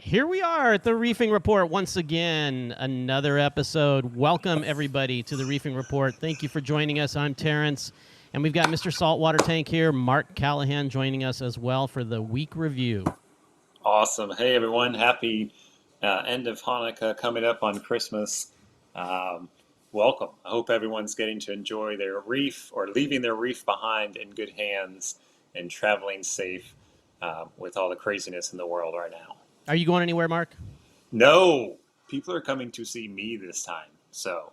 Here we are at the Reefing Report once again, another episode. Welcome, everybody, to the Reefing Report. Thank you for joining us. I'm Terence, and we've got Mr. Saltwater Tank here, Mark Callahan, joining us as well for the week review. Awesome. Hey, everyone. Happy end of Hanukkah coming up on Christmas. Welcome. I hope everyone's getting to enjoy their reef or leaving their reef behind in good hands and traveling safe with all the craziness in the world right now. Are you going anywhere, Mark? No, people are coming to see me this time. So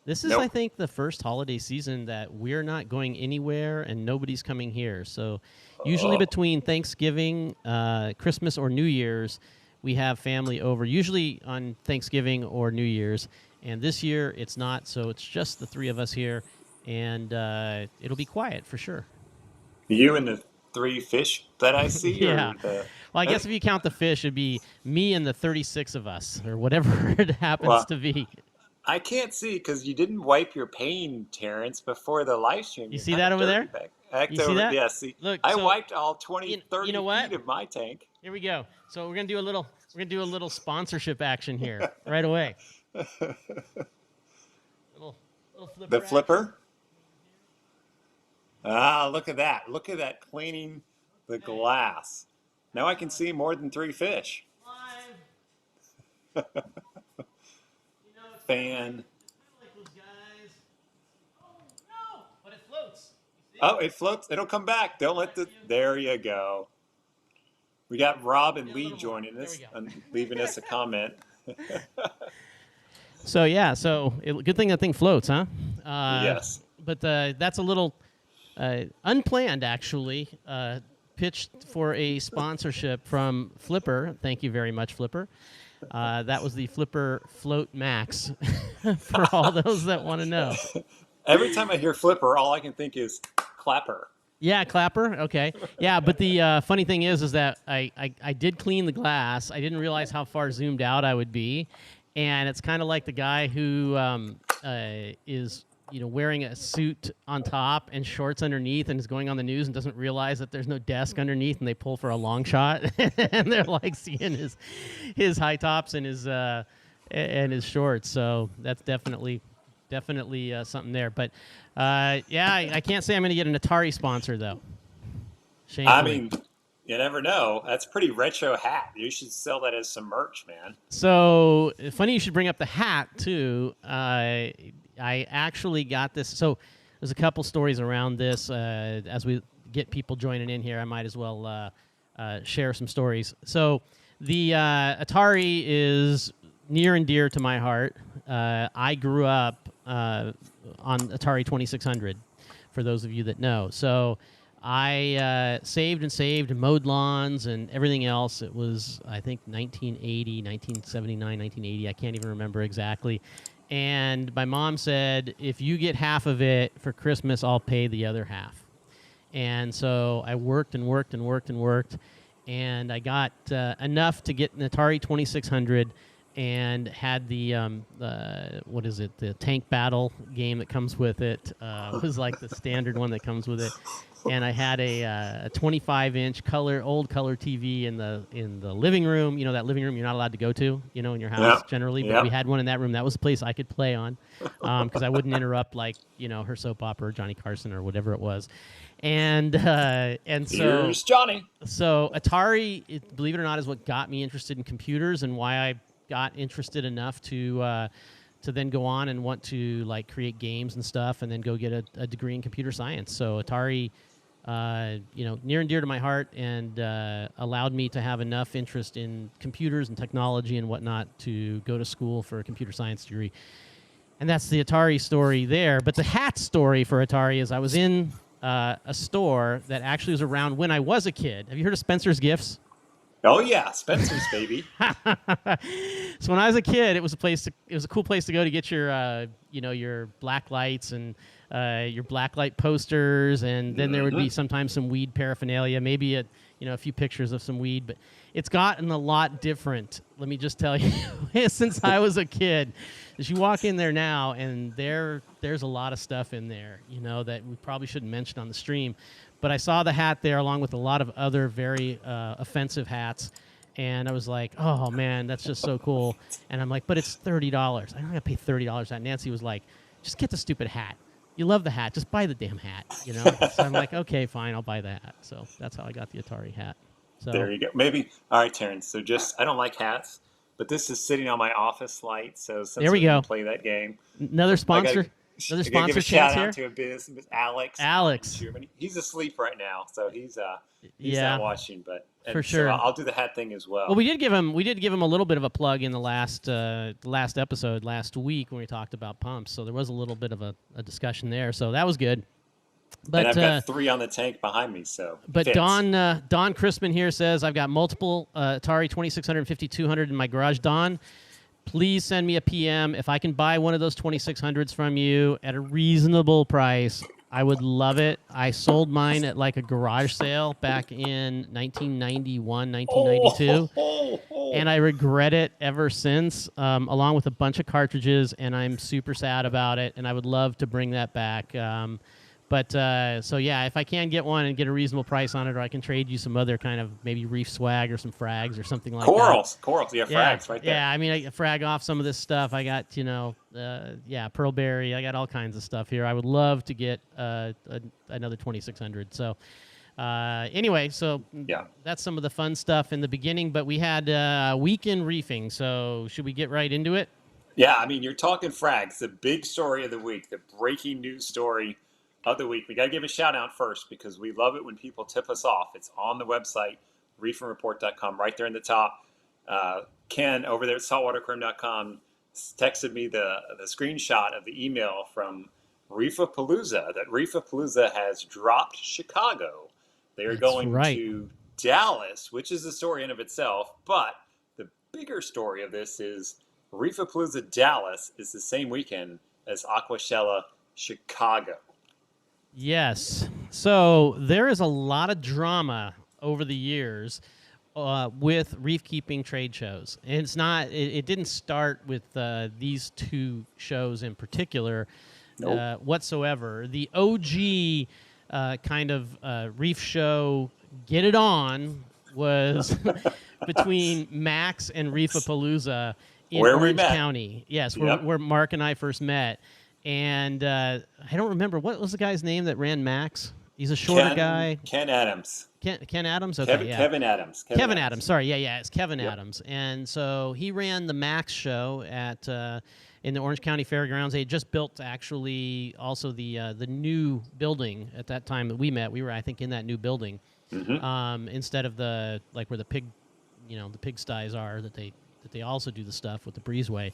this is, I think, the first holiday season that we're not going anywhere and nobody's coming here. So usually between Thanksgiving, Christmas, or New Year's, we have family over, usually on Thanksgiving or New Year's. And this year it's not, so it's just the three of us here, and it'll be quiet for sure. You and the three fish that I see? Yeah. Well, I guess if you count the fish, it'd be me and the 36 of us, or whatever it happens to be. I can't see because you didn't wipe your pane, Terence, before the live stream. You see that over there? You see that? Yeah, see. Look, I wiped all 20, 30 feet of my tank. Here we go. So we're gonna do a little sponsorship action here right away. little flipper. The flipper? Ah, look at that. Look at that cleaning the glass. Now I can see more than three fish. Live. Fan. Like those guys. Oh no! But it floats. Oh, it floats. It'll come back. Don't let the. There you go. We got Rob and Lee joining us and leaving us a comment. So yeah, good thing that thing floats, huh? Yes. But that's a little unplanned, actually. Pitched for a sponsorship from Flipper. Thank you very much, Flipper. That was the Flipper Float Max for all those that want to know. Every time I hear Flipper, all I can think is Clapper. Yeah, Clapper. Okay. Yeah, but the funny thing is that I did clean the glass. I didn't realize how far zoomed out I would be. And it's kind of like the guy who is wearing a suit on top and shorts underneath and is going on the news and doesn't realize that there's no desk underneath, and they pull for a long shot and they're like seeing his high tops and his shorts. So that's definitely something there. But I can't say I'm going to get an Atari sponsor though. Shamefully. I mean, you never know. That's a pretty retro hat. You should sell that as some merch, man. So funny you should bring up the hat too. I actually got this. So there's a couple stories around this. As we get people joining in here, I might as well share some stories. So the Atari is near and dear to my heart. I grew up on Atari 2600, for those of you that know. So I saved and mowed lawns and everything else. It was, I think, 1980, 1979, 1980. I can't even remember exactly. And my mom said, if you get half of it for Christmas, I'll pay the other half. And so I worked, and I got enough to get an Atari 2600 and had the tank battle game that comes with it. It was like the standard one that comes with it. And I had a 25-inch old color TV in the living room. That living room you're not allowed to go to, in your house generally. But we had one in that room. That was the place I could play on, because I wouldn't interrupt her soap opera or Johnny Carson or whatever it was. And so here's Johnny. So Atari, believe it or not, is what got me interested in computers and why I got interested enough to then go on and want to create games and stuff, and then go get a degree in computer science. So Atari, near and dear to my heart, and allowed me to have enough interest in computers and technology and whatnot to go to school for a computer science degree. And that's the Atari story there. But the hat story for Atari is I was in a store that actually was around when I was a kid. Have you heard of Spencer's Gifts? Oh yeah, Spencer's, baby. So when I was a kid, it was a cool place to go to get your black lights and your blacklight posters, and then there would be sometimes some weed paraphernalia, maybe a few pictures of some weed. But it's gotten a lot different, let me just tell you, since I was a kid. As you walk in there now, and there's a lot of stuff in there, that we probably shouldn't mention on the stream. But I saw the hat there along with a lot of other very offensive hats. and I was like, oh man, that's just so cool. And I'm like, but it's $30. I don't gotta pay $30. That Nancy was like, just get the stupid hat. You love the hat, just buy the damn hat. So I'm like, okay, fine, I'll buy the hat. So that's how I got the Atari hat. So There you go. Maybe. All right, Terrence. So I don't like hats, but this is sitting on my office light. So since there we we can go. play that game, Another sponsor. Another I gotta give sponsor a shout chance out here. to a business, Alex. Alex. In Germany. He's asleep right now, so he's Yeah, not watching. But for sure. So I'll do the hat thing as well. Well, we did give him a little bit of a plug in the last episode last week when we talked about pumps. So there was a little bit of a discussion there. So that was good. But and I've got 3 on the tank behind me, so. But fits. Don Crispin here says, I've got multiple Atari 2600 and 5200 in my garage. Don, please send me a PM. If I can buy one of those 2600s from you at a reasonable price, I would love it. I sold mine at like a garage sale back in 1991, 1992. And I regret it ever since, along with a bunch of cartridges, and I'm super sad about it, and I would love to bring that back. So yeah, if I can get one and get a reasonable price on it, or I can trade you some other kind of maybe reef swag or some frags or something like Corals, that. yeah, frags right there. Yeah, I mean, I frag off some of this stuff. I got, Pearlberry. I got all kinds of stuff here. I would love to get another 2600. So anyway, that's some of the fun stuff in the beginning, but we had weekend reefing. So should we get right into it? Yeah, I mean, you're talking frags, the big story of the week, the breaking news story of the week. We got to give a shout out first because we love it when people tip us off. It's on the website, reefingreport.com, right there in the top. Ken over there at saltwateraquarium.com texted me the screenshot of the email from Reefapalooza that Reefapalooza has dropped Chicago. They are going to Dallas, which is a story in of itself. But the bigger story of this is Reefapalooza Dallas is the same weekend as AquaShella Chicago. Yes. So there is a lot of drama over the years with reef keeping trade shows. And it's not, it didn't start with these 2 shows in particular whatsoever. The OG kind of reef show, Get It On, was between Max and Reefapalooza in Orange County. Yes, where Mark and I first met. And I don't remember, what was the guy's name that ran Max? He's a shorter guy. Ken Adams. Ken Adams? Okay, Kevin Adams. Kevin Adams. Sorry, it's Kevin Adams. And so he ran the Max show at in the Orange County Fairgrounds. They had just built actually also the new building at that time that we met. We were, I think, in that new building instead of the where the pigsties are that they also do the stuff with the breezeway.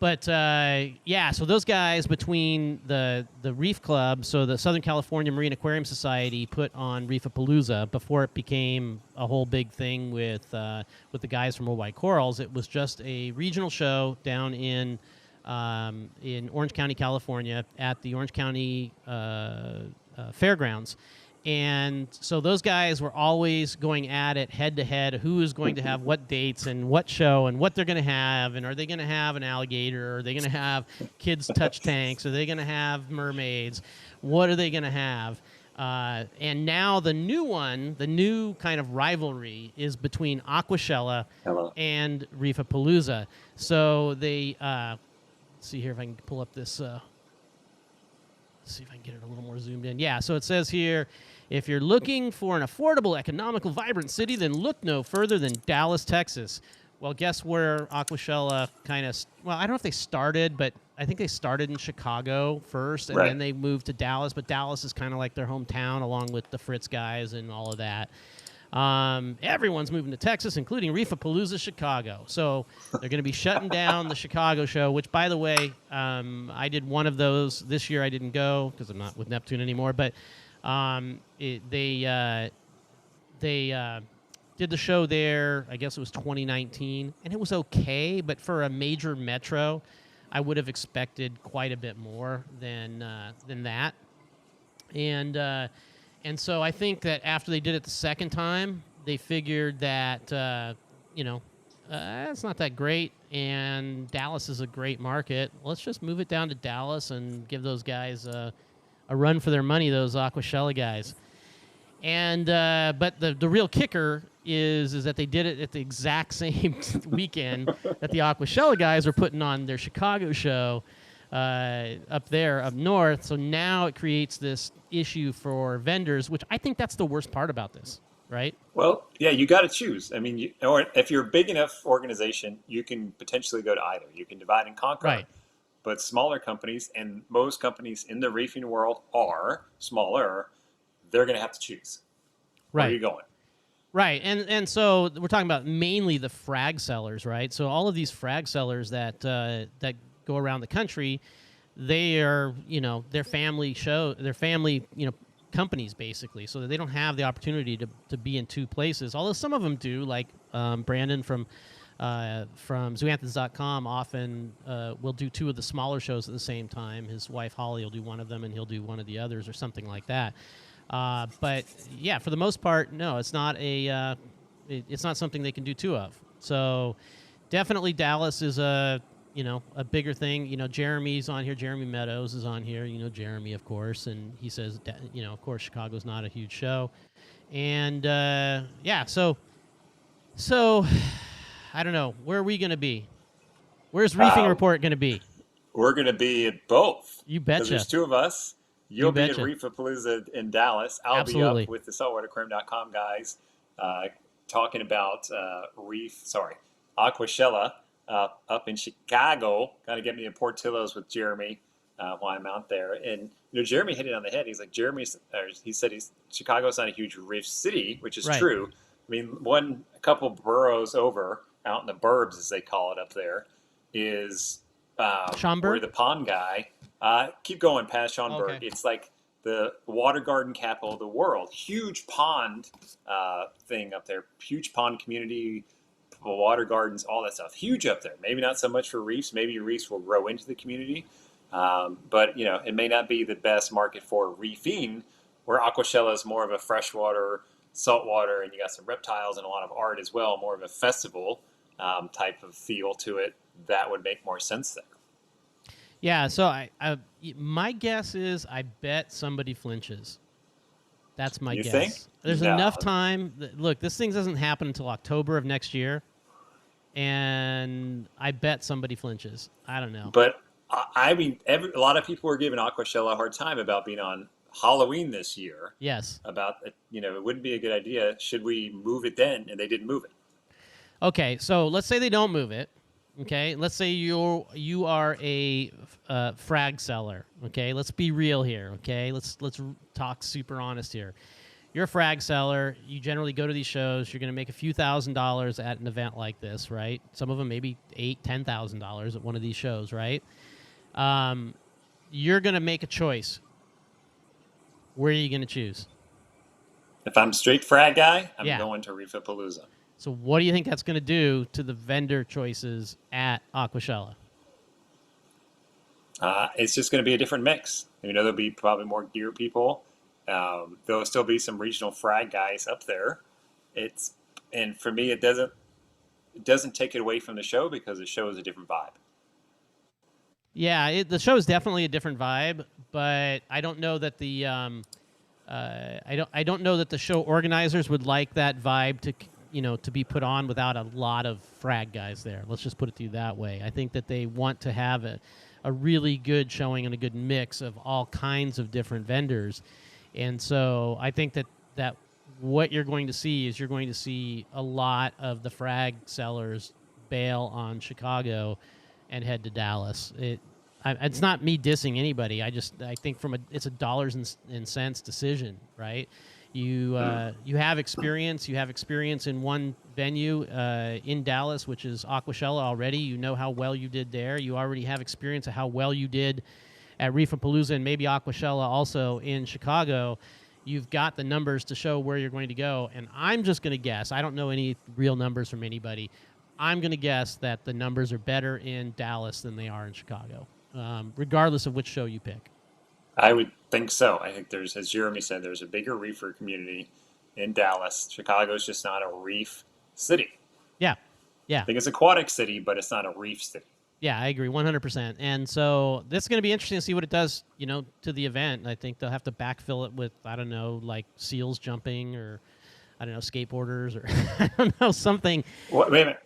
But so those guys between the Reef Club, so the Southern California Marine Aquarium Society put on Reefapalooza before it became a whole big thing with the guys from Worldwide Corals. It was just a regional show down in Orange County, California, at the Orange County Fairgrounds. And so those guys were always going at it head to head, who is going to have what dates and what show and what they're going to have, and are they going to have an alligator, are they going to have kids touch tanks, are they going to have mermaids, what are they going to have? And now the new kind of rivalry is between AquaShella and Reefapalooza. So they, let's see here if I can pull up this, see if I can get it a little more zoomed in. Yeah, so it says here, if you're looking for an affordable, economical, vibrant city, then look no further than Dallas, Texas. Well, guess where AquaShella kind of, I don't know if they started, but I think they started in Chicago first, and then they moved to Dallas. But Dallas is kind of like their hometown, along with the Fritz guys and all of that. Everyone's moving to Texas, including Reefapalooza Chicago. So they're going to be shutting down the Chicago show, which, by the way, I did one of those. This year I didn't go because I'm not with Neptune anymore. But they did the show there, I guess it was 2019, and it was okay. But for a major metro, I would have expected quite a bit more than that. And so I think that after they did it the second time, they figured that, it's not that great, and Dallas is a great market. Let's just move it down to Dallas and give those guys a run for their money, those AquaShella guys. And but the real kicker is that they did it at the exact same weekend that the AquaShella guys are putting on their Chicago show up north. So now it creates this issue for vendors, which I think that's the worst part about this, right? Well, yeah, you got to choose. I mean, or if you're a big enough organization, you can potentially go to either. You can divide and conquer. Right. But smaller companies, and most companies in the reefing world are smaller, they're going to have to choose. Where are you going? Right, and so we're talking about mainly the frag sellers, right? So all of these frag sellers that go around the country, they are, their family companies basically, so that they don't have the opportunity to be in two places. Although some of them do, like Brandon from Zoanthans.com often will do two of the smaller shows at the same time. His wife Holly will do one of them, and he'll do one of the others, or something like that. But yeah, for the most part, no, it's not it's not something they can do two of. So definitely Dallas is a bigger thing. Jeremy's on here. Jeremy Meadows is on here. Jeremy, of course, and he says, of course, Chicago's not a huge show. And yeah, so I don't know. Where are we going to be? Where's Reefing Report going to be? We're going to be at both. You betcha. There's two of us. You'll be at Reefapalooza in Dallas. I'll be up with the Saltwateraquariumcom guys talking about AquaShella up in Chicago. Got to get me in Portillo's with Jeremy while I'm out there. And Jeremy hit it on the head. He's like, he said Chicago's not a huge reef city, which is true. I mean, a couple boroughs over, out in the burbs, as they call it up there, is where the pond guy. Keep going past Schaumburg. Okay. It's like the water garden capital of the world. Huge pond thing up there. Huge pond community, water gardens, all that stuff. Huge up there. Maybe not so much for reefs. Maybe reefs will grow into the community. But, it may not be the best market for reefing, where AquaShella is more of a freshwater, saltwater, and you got some reptiles and a lot of art as well, more of a festival type of feel to it. That would make more sense there. Yeah, so my guess is I bet somebody flinches. That's my guess. You think? There's enough time. Look, this thing doesn't happen until October of next year, and I bet somebody flinches. I don't know. But, I mean, a lot of people were giving AquaShella a hard time about being on Halloween this year. Yes. About, it wouldn't be a good idea. Should we move it then? And they didn't move it. Okay, so let's say they don't move it. Okay, let's say you are a frag seller. Okay, let's be real here. Okay, let's talk super honest here. You're a frag seller. You generally go to these shows. You're going to make a few $1,000s at an event like this, right? Some of them maybe $8,000-$10,000 at one of these shows, right? You're going to make a choice. Where are you going to choose? If I'm straight frag guy, I'm going to Reefapalooza. So what do you think that's going to do to the vendor choices at AquaShella? It's just going to be a different mix. There'll be probably more gear people. There'll still be some regional frag guys up there. And for me, it doesn't take it away from the show, because the show is a different vibe. Yeah, the show is definitely a different vibe, but I don't know that the I don't know that the show organizers would like that vibe to be put on without a lot of frag guys there. Let's just put it to you that way. I think that they want to have a really good showing and a good mix of all kinds of different vendors. And so I think that what you're going to see is you're going to see a lot of the frag sellers bail on Chicago and head to Dallas. It's not me dissing anybody. I think it's a dollars and cents decision, right? You have experience. You have experience in one venue in Dallas, which is AquaShella already. You know how well you did there. You already have experience of how well you did at Reefapalooza and maybe AquaShella also in Chicago. You've got the numbers to show where you're going to go. And I'm just going to guess. I don't know any real numbers from anybody. I'm going to guess that the numbers are better in Dallas than they are in Chicago, regardless of which show you pick. I would think so. I think as Jeremy said, there's a bigger reefer community in Dallas. Chicago's just not a reef city. Yeah. I think it's an aquatic city, but it's not a reef city. Yeah, I agree 100%. And so this is going to be interesting to see what it does, to the event. I think they'll have to backfill it with, I don't know, like seals jumping or, I don't know, skateboarders or I don't know, something. Wait a minute.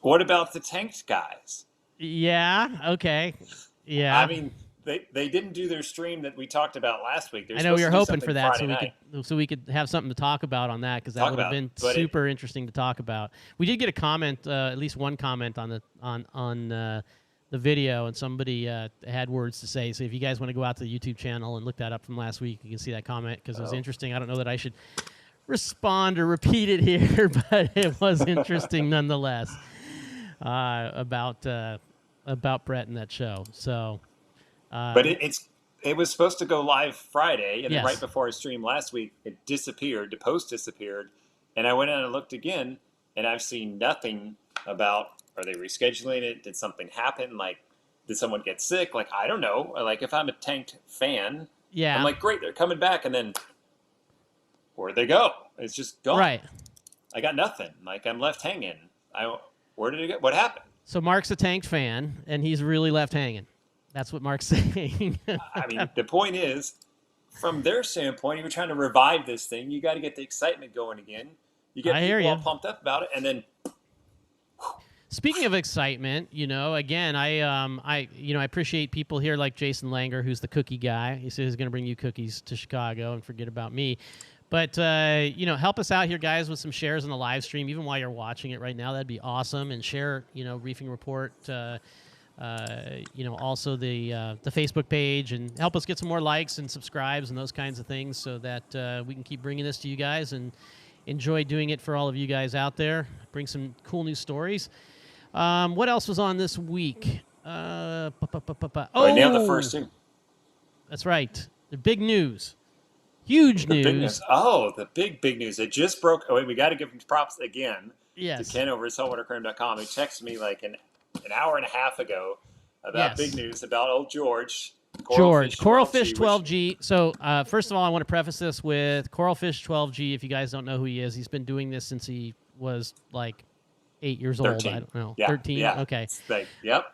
What about the tanked guys? Yeah, okay. I Yeah. mean, they didn't do their stream that we talked about last week. They're I know we supposed were to do hoping for something that Friday night. so we could have something to talk about on that, because that Talk would have about it. been But super interesting to talk about. We did get a comment, at least one comment on the video, and somebody had words to say. So if you guys want to go out to the YouTube channel and look that up from last week, you can see that comment because it was interesting. I don't know that I should respond or repeat it here, but it was interesting nonetheless about Brett and that show. So, but it was supposed to go live Friday, and then yes. right before our stream last week, it disappeared. The post disappeared, and I went in and looked again, and I've seen nothing about, are they rescheduling it? Did something happen? Like, did someone get sick? Like, I don't know. Like, if I'm a tanked fan, yeah, I'm like, great, they're coming back, and then where'd they go? It's just gone. Right. I got nothing. Like, I'm left hanging. Where did it go? What happened? So Mark's a tanked fan, and he's really left hanging. That's what Mark's saying. I mean, the point is, from their standpoint, you're trying to revive this thing. You got to get the excitement going again. You get people all pumped up about it, and then. Speaking of excitement, again, I appreciate people here like Jason Langer, who's the cookie guy. He says he's going to bring you cookies to Chicago and forget about me. But, help us out here, guys, with some shares on the live stream, even while you're watching it right now. That'd be awesome. And share, Reefing Report, also the Facebook page, and help us get some more likes and subscribes and those kinds of things so that we can keep bringing this to you guys and enjoy doing it for all of you guys out there. Bring some cool new stories. What else was on this week? I nailed the first two. That's right. The big news. Huge news. Big news. Oh, the big news. It just broke. Oh, wait, we got to give him props again. Yes. To Ken over at Saltwateraquarium.com. He texted me like an hour and a half ago about big news about old George. Coralfish 12G. So, first of all, I want to preface this with Coralfish 12G. If you guys don't know who he is, he's been doing this since he was like 8 years 13. old. I don't know. Yeah, 13? Yeah. Okay. Yep.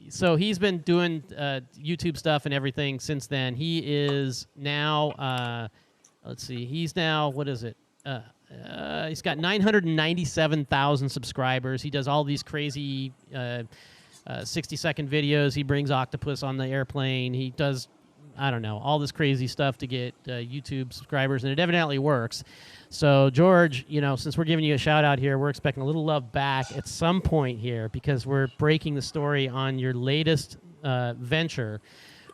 So he's been doing YouTube stuff and everything since then. He is now, let's see, he's now, what is it? He's got 997,000 subscribers. He does all these crazy 60-second videos. He brings octopus on the airplane. He does, I don't know, all this crazy stuff to get YouTube subscribers, and it evidently works. So, George, since we're giving you a shout-out here, we're expecting a little love back at some point here because we're breaking the story on your latest venture,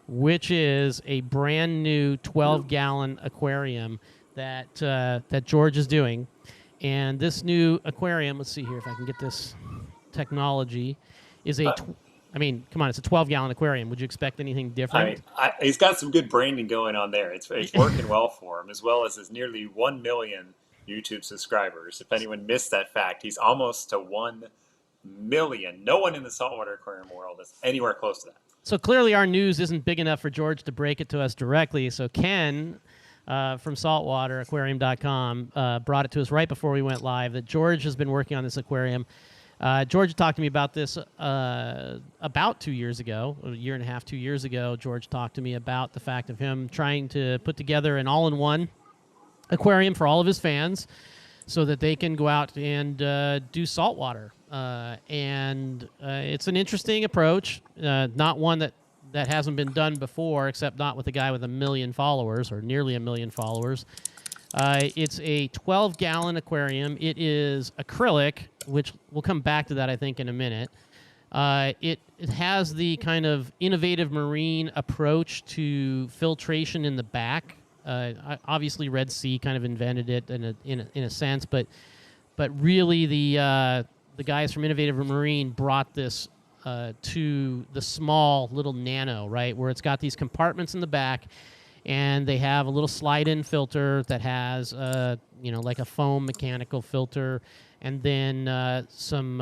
which is a brand-new 12-gallon aquarium that George is doing. And this new aquarium, let's see here if I can get this technology, is come on, it's a 12-gallon aquarium. Would you expect anything different? He's got some good branding going on there. It's working well for him, as well as his nearly 1 million YouTube subscribers. If anyone missed that fact, he's almost to 1 million. No one in the saltwater aquarium world is anywhere close to that. So clearly our news isn't big enough for George to break it to us directly. So Ken from Saltwateraquarium.com brought it to us right before we went live that George has been working on this aquarium. George talked to me about this about 2 years ago, a year and a half, 2 years ago. George talked to me about the fact of him trying to put together an all-in-one aquarium for all of his fans so that they can go out and do saltwater. And it's an interesting approach, not one that hasn't been done before, except not with a guy with 1 million followers or nearly 1 million followers. It's a 12-gallon aquarium. It is acrylic, which we'll come back to that, I think, in a minute. It has the kind of innovative marine approach to filtration in the back. Obviously, Red Sea kind of invented it in a sense, but really the guys from Innovative Marine brought this to the small little nano, right, where it's got these compartments in the back. And they have a little slide-in filter that has, like a foam mechanical filter, and then some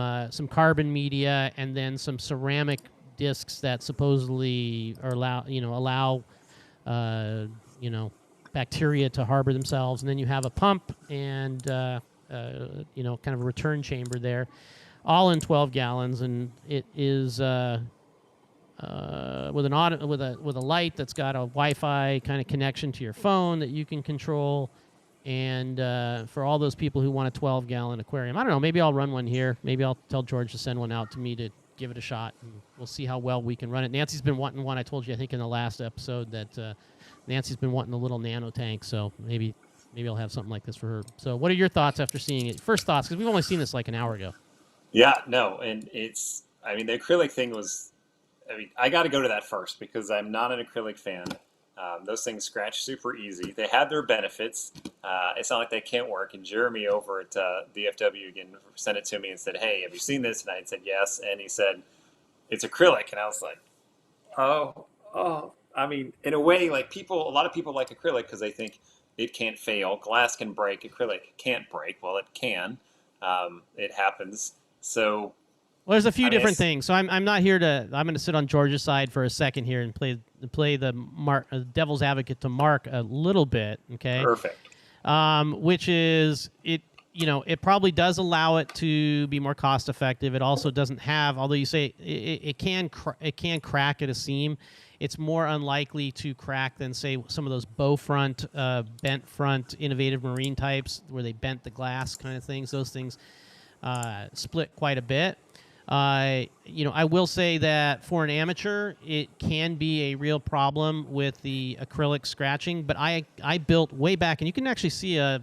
carbon media, and then some ceramic discs that supposedly allow bacteria to harbor themselves. And then you have a pump and kind of a return chamber there. all in 12 gallons, and it is with a light that's got a Wi-Fi kind of connection to your phone that you can control. And for all those people who want a 12-gallon aquarium, I don't know, maybe I'll run one here. Maybe I'll tell George to send one out to me to give it a shot, and we'll see how well we can run it. Nancy's been wanting one. I told you, I think, in the last episode that Nancy's been wanting a little nano tank, so maybe I'll have something like this for her. So what are your thoughts after seeing it? First thoughts, because we've only seen this like an hour ago. Yeah, no, and I mean, the acrylic thing was, I mean, I got to go to that first because I'm not an acrylic fan. Those things scratch super easy. They have their benefits. It's not like they can't work. And Jeremy over at DFW again sent it to me and said, "Hey, have you seen this?" And I said, "Yes." And he said, "It's acrylic." And I was like, "Oh." I mean, in a way, like a lot of people like acrylic because they think it can't fail. Glass can break. Acrylic can't break. Well, it can. It happens. So. Well, there's a few different things. So I'm not here to. I'm going to sit on George's side for a second here and play the devil's advocate to Mark a little bit. Okay. Perfect. Which is it. It probably does allow it to be more cost effective. It also doesn't have, although you say it can crack at a seam. It's more unlikely to crack than, say, some of those bow front, bent front, innovative marine types where they bent the glass kind of things. Those things split quite a bit. I will say that for an amateur, it can be a real problem with the acrylic scratching. But I built way back, and you can actually see a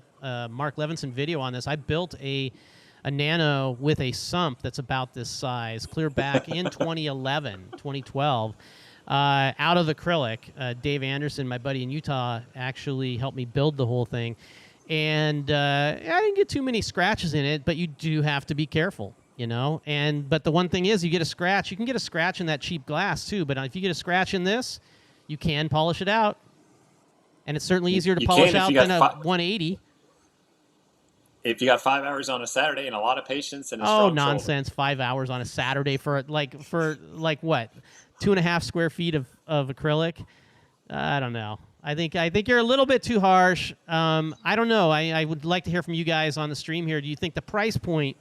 Mark Levinson video on this. I built a nano with a sump that's about this size, clear back in 2012, out of acrylic. Dave Anderson, my buddy in Utah, actually helped me build the whole thing. And I didn't get too many scratches in it, but you do have to be careful. But the one thing is, you get a scratch. You can get a scratch in that cheap glass too. But if you get a scratch in this, you can polish it out, and it's certainly easier to polish out than a 180. If you got 5 hours on a Saturday and a lot of patience and a strong nonsense! shoulder. 5 hours on a Saturday for what, 2.5 square feet of acrylic? I don't know. I think you're a little bit too harsh. I don't know. I would like to hear from you guys on the stream here. Do you think the price point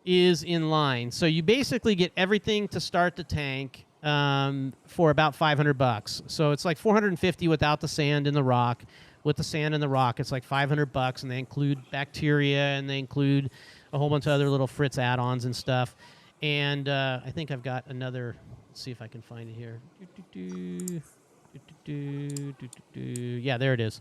is in line? So you basically get everything to start the tank for about $500. So it's like $450 without the sand and the rock. With the sand and the rock, it's like $500, and they include bacteria, and they include a whole bunch of other little Fritz add-ons and stuff. And I think I've got another. Let's see if I can find it here. Yeah, there it is.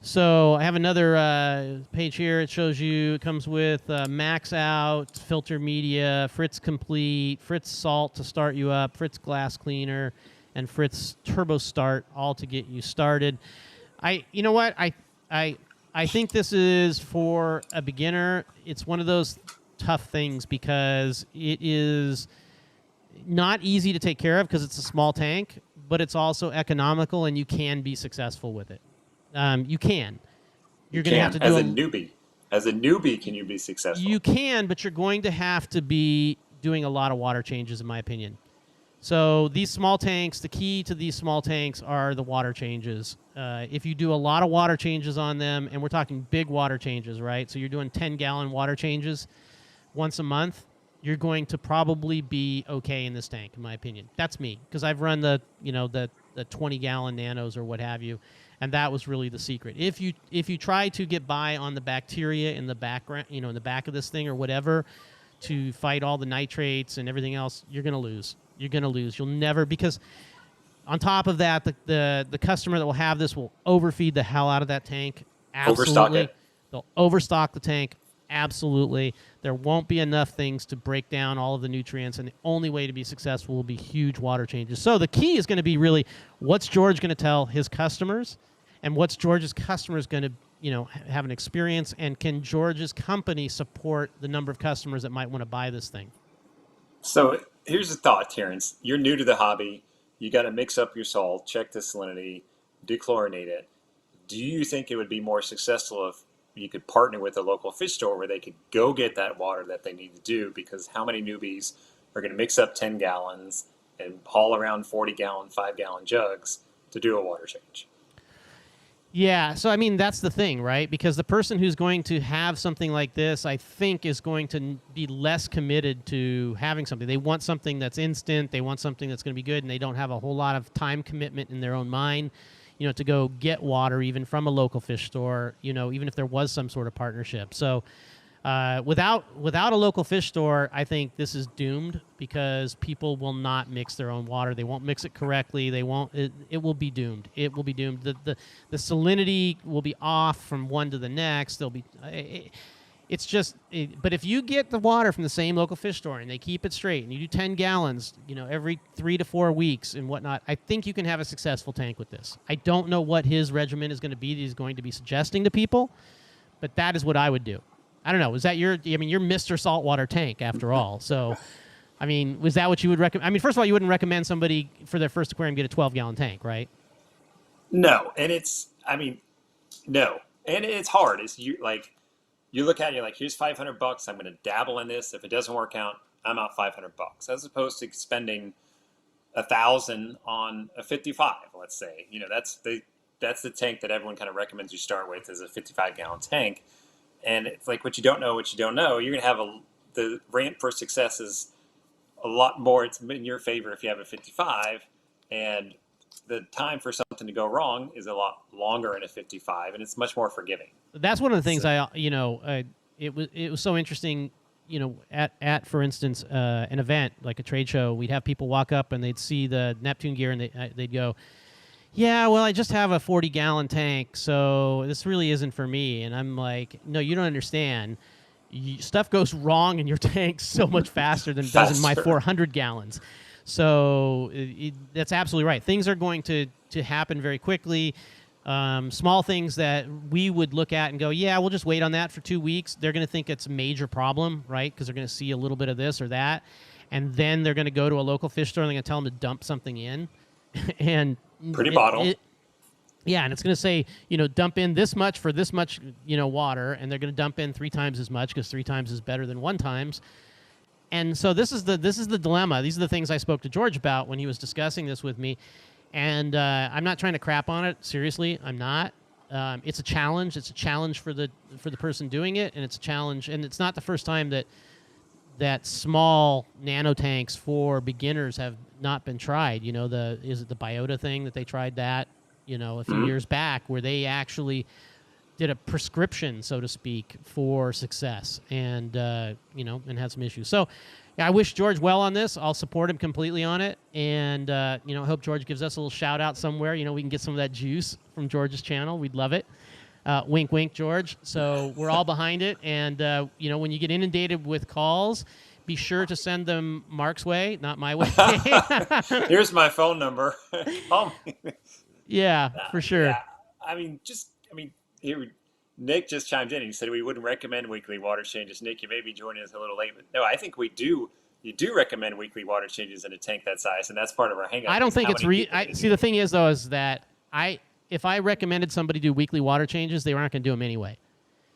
So I have another page here. It shows you, it comes with Max Out, Filter Media, Fritz Complete, Fritz Salt to start you up, Fritz Glass Cleaner, and Fritz Turbo Start, all to get you started. You know what? I think this is for a beginner. It's one of those tough things because it is not easy to take care of because it's a small tank, but it's also economical, and you can be successful with it. You can. You're going to have to do as a newbie. As a newbie, can you be successful? You can, but you're going to have to be doing a lot of water changes, in my opinion. So these small tanks, the key to these small tanks are the water changes. If you do a lot of water changes on them, and we're talking big water changes, right? So you're doing 10-gallon water changes once a month, you're going to probably be okay in this tank, in my opinion. That's me, because I've run the 20-gallon nanos or what have you, and that was really the secret. If you try to get by on the bacteria in the background, in the back of this thing or whatever, to fight all the nitrates and everything else, you're going to lose. You're going to lose. You'll never, because on top of that, the customer that will have this will overfeed the hell out of that tank. Absolutely. Overstock it. They'll overstock the tank. Absolutely. There won't be enough things to break down all of the nutrients, and the only way to be successful will be huge water changes. So the key is going to be really, what's George going to tell his customers, and what's George's customers going to have an experience, and can George's company support the number of customers that might want to buy this thing? So here's a thought, Terence. You're new to the hobby. You got to mix up your salt, check the salinity, dechlorinate it. Do you think it would be more successful if you could partner with a local fish store where they could go get that water that they need to do? Because how many newbies are going to mix up 10 gallons and haul around 40-gallon, 5-gallon jugs to do a water change? Yeah, so I mean that's the thing, right? Because the person who's going to have something like this, I think, is going to be less committed to having something. They want something that's instant. They want something that's going to be good, and they don't have a whole lot of time commitment in their own mind, to go get water even from a local fish store. Even if there was some sort of partnership. So without a local fish store, I think this is doomed because people will not mix their own water. They won't mix it correctly. They won't. It will be doomed. It will be doomed. The salinity will be off from one to the next. There'll be. It's just. But if you get the water from the same local fish store and they keep it straight and you do 10 gallons, every 3 to 4 weeks and whatnot, I think you can have a successful tank with this. I don't know what his regimen is going to be. That he's going to be suggesting to people, but that is what I would do. I don't know. Was that you're Mr. Saltwater Tank after all. So, was that what you would recommend? First of all, you wouldn't recommend somebody for their first aquarium get a 12-gallon tank, right? No. And no. And it's hard. You look at it, you're like, here's $500. I'm going to dabble in this. If it doesn't work out, I'm out $500, as opposed to spending $1,000 on a 55, let's say. That's the tank that everyone kind of recommends you start with, is a 55-gallon tank. And it's like, what you don't know, you're going to have the ramp for success is a lot more. It's in your favor if you have a 55, and the time for something to go wrong is a lot longer in a 55, and it's much more forgiving. That's one of the things it was so interesting, at for instance, an event like a trade show, we'd have people walk up and they'd see the Neptune gear and they'd go, yeah, well, I just have a 40-gallon tank, so this really isn't for me. And I'm like, no, you don't understand. Stuff goes wrong in your tank so much faster than it does in my 400 gallons. So that's absolutely right. Things are going to happen very quickly. Small things that we would look at and go, yeah, we'll just wait on that for 2 weeks. They're going to think it's a major problem, right? Because they're going to see a little bit of this or that. And then they're going to go to a local fish store and they're going to tell them to dump something in. And pretty bottle. And it's going to say, dump in this much for this much, water, and they're going to dump in 3 times as much because 3 times is better than 1 times. And so this is the dilemma. These are the things I spoke to George about when he was discussing this with me. And I'm not trying to crap on it. Seriously, I'm not. It's a challenge. It's a challenge for the person doing it, and it's a challenge. And it's not the first time that small nano tanks for beginners have not been tried. Is it the Biota thing that they tried that, a few years back, where they actually did a prescription, so to speak, for success, and and had some issues. So I wish George well on this. I'll support him completely on it, and I hope George gives us a little shout out somewhere. We can get some of that juice from George's channel. We'd love it. Wink, wink, George. So we're all behind it. And, when you get inundated with calls, be sure to send them Mark's way, not my way. Here's my phone number. Call me. Yeah, for sure. Yeah. Here, Nick just chimed in. He said we wouldn't recommend weekly water changes. Nick, you may be joining us a little late, but no, I think we do. You do recommend weekly water changes in a tank that size, and that's part of our hang-up. I don't think it's see, the thing is, though, is that if I recommended somebody do weekly water changes, they weren't going to do them anyway.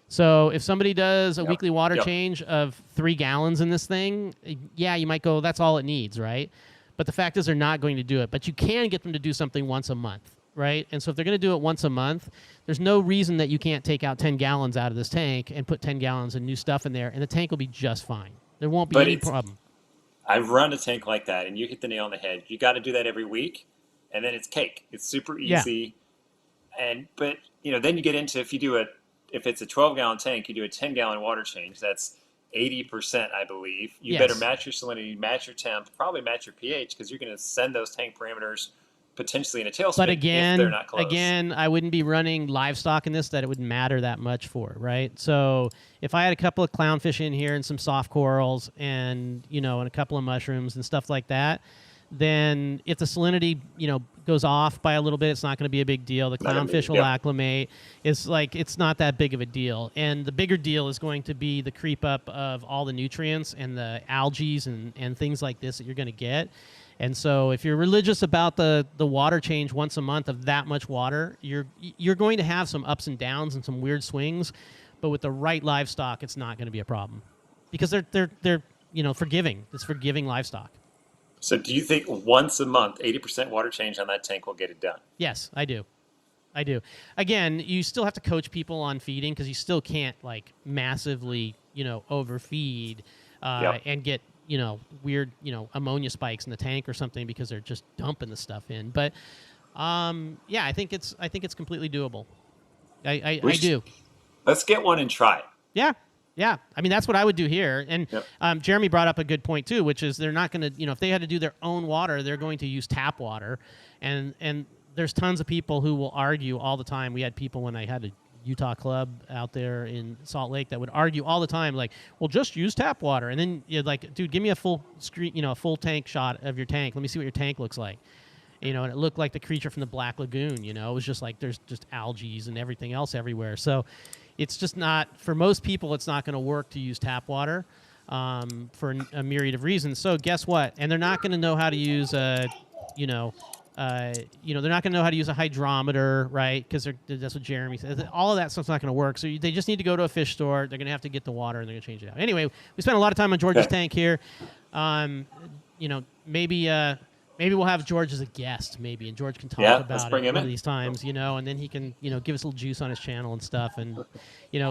So if somebody does a weekly water change of 3 gallons in this thing, yeah, you might go, that's all it needs, right? But the fact is they're not going to do it. But you can get them to do something once a month, right? And so if they're going to do it once a month, there's no reason that you can't take out 10 gallons out of this tank and put 10 gallons of new stuff in there, and the tank will be just fine. There won't be any problem. I've run a tank like that, and you hit the nail on the head. You got to do that every week, and then it's cake. It's super easy. Yeah. But then you get into if it's a 12-gallon tank, you do a 10-gallon water change. That's 80%, I believe. You better match your salinity, match your temp, probably match your pH, because you're going to send those tank parameters potentially in a tailspin. But again, if they're not close. I wouldn't be running livestock in this that it wouldn't matter that much for, right? So if I had a couple of clownfish in here and some soft corals and and a couple of mushrooms and stuff like that, then if the salinity goes off by a little bit, it's not going to be a big deal. The clownfish will acclimate. It's not that big of a deal. And the bigger deal is going to be the creep up of all the nutrients and the algae and things like this that you're going to get. And so if you're religious about the water change once a month of that much water, you're going to have some ups and downs and some weird swings, but with the right livestock, it's not going to be a problem because they're forgiving. It's forgiving livestock. So do you think once a month, 80% water change on that tank will get it done? Yes, I do. I do. Again, you still have to coach people on feeding because you still can't like massively, overfeed and get, weird, ammonia spikes in the tank or something because they're just dumping the stuff in. But I think it's completely doable. I do. Let's get one and try it. Yeah. Yeah. I mean, that's what I would do here. And Jeremy brought up a good point, too, which is they're not going to, if they had to do their own water, they're going to use tap water. And there's tons of people who will argue all the time. We had people when I had a Utah club out there in Salt Lake that would argue all the time, like, well, just use tap water. And then you're like, dude, give me a full screen, a full tank shot of your tank. Let me see what your tank looks like. And it looked like the creature from the Black Lagoon. It was just like there's just algae and everything else everywhere. So it's just not, for most people, it's not going to work to use tap water for a myriad of reasons. So guess what? And they're not going to know how to use they're not going to know how to use a hydrometer, right? Because that's what Jeremy said. All of that stuff's not going to work. So they just need to go to a fish store. They're going to have to get the water, and they're going to change it out. Anyway, we spent a lot of time on George's tank here. Maybe we'll have George as a guest, and George can talk about it one of these times, and then he can, give us a little juice on his channel and stuff. And,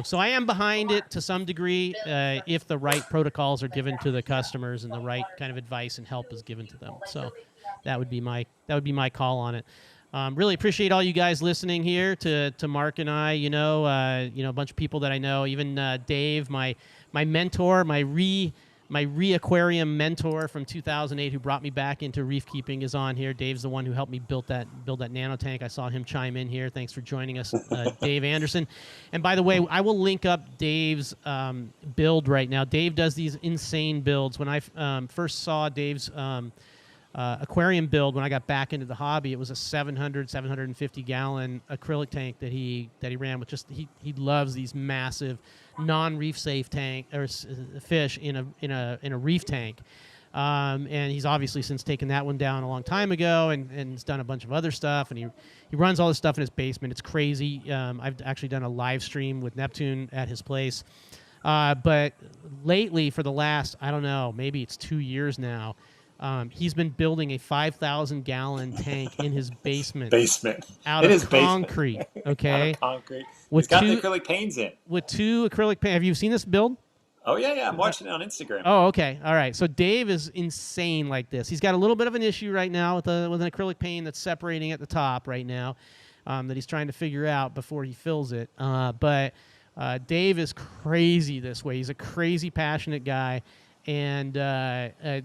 so I am behind it to some degree if the right protocols are given to the customers and the right kind of advice and help is given to them. So that would be my call on it. Really appreciate all you guys listening here to Mark and I, a bunch of people that I know, even Dave, my mentor, my aquarium mentor from 2008 who brought me back into reef keeping is on here. Dave's the one who helped me build that nano tank. I saw him chime in here. Thanks for joining us, Dave Anderson. And by the way, I will link up Dave's build right now. Dave does these insane builds. When I first saw Dave's aquarium build, when I got back into the hobby, it was a 750 gallon acrylic tank that he ran with. Just he loves these massive non-reef safe tank or fish in a reef tank, and he's obviously since taken that one down a long time ago, and has done a bunch of other stuff, and he runs all this stuff in his basement. It's crazy. I've actually done a live stream with Neptune at his place, but lately for the last, I don't know, maybe it's 2 years now, he's been building a 5,000 gallon tank in his basement. Out of concrete. Okay. Out of concrete. He's got the acrylic panes in. With 2 acrylic panes. Have you seen this build? Oh, yeah. I'm watching it on Instagram. Oh, okay. All right. So Dave is insane like this. He's got a little bit of an issue right now with an acrylic pane that's separating at the top right now that he's trying to figure out before he fills it. But Dave is crazy this way. He's a crazy, passionate guy. And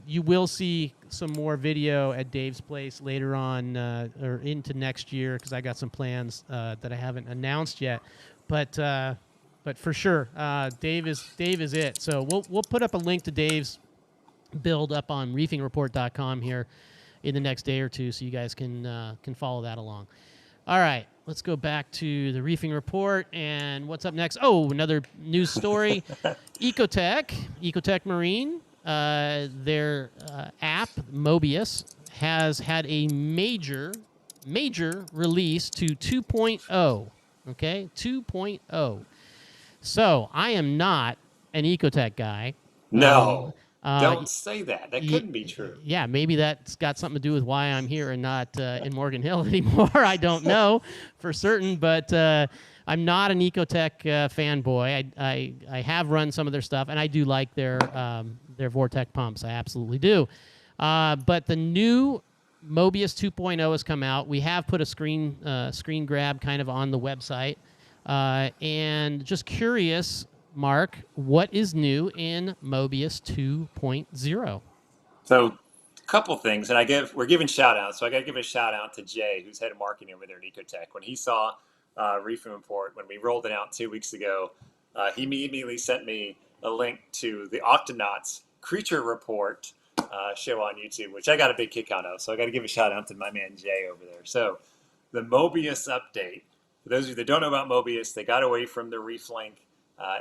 you will see some more video at Dave's place later on or into next year because I got some plans that I haven't announced yet. But for sure, Dave is it. So we'll put up a link to Dave's build up on reefingreport.com here in the next day or two, so you guys can follow that along. All right, let's go back to the Reefing Report. And what's up next? Oh, another news story. Ecotec Marine, their app, Mobius, has had a major release to 2.0. Okay, 2.0. So I am not an Ecotec guy. No. Don't say that. That couldn't be true. Yeah, maybe that's got something to do with why I'm here and not in Morgan Hill anymore. I don't know for certain, but I'm not an Ecotec fanboy. I have run some of their stuff, and I do like their Vortec pumps. I absolutely do. But the new Mobius 2.0 has come out. We have put a screen grab kind of on the website, and just curious, Mark, what is new in Mobius 2.0? So, a couple things, and we're giving shout outs. So I got to give a shout out to Jay, who's head of marketing over there at EcoTech. When he saw Reefing Report, when we rolled it out 2 weeks ago, he immediately sent me a link to the Octonauts Creature Report show on YouTube, which I got a big kick out of. So I got to give a shout out to my man Jay over there. So the Mobius update. For those of you that don't know about Mobius, they got away from the ReefLink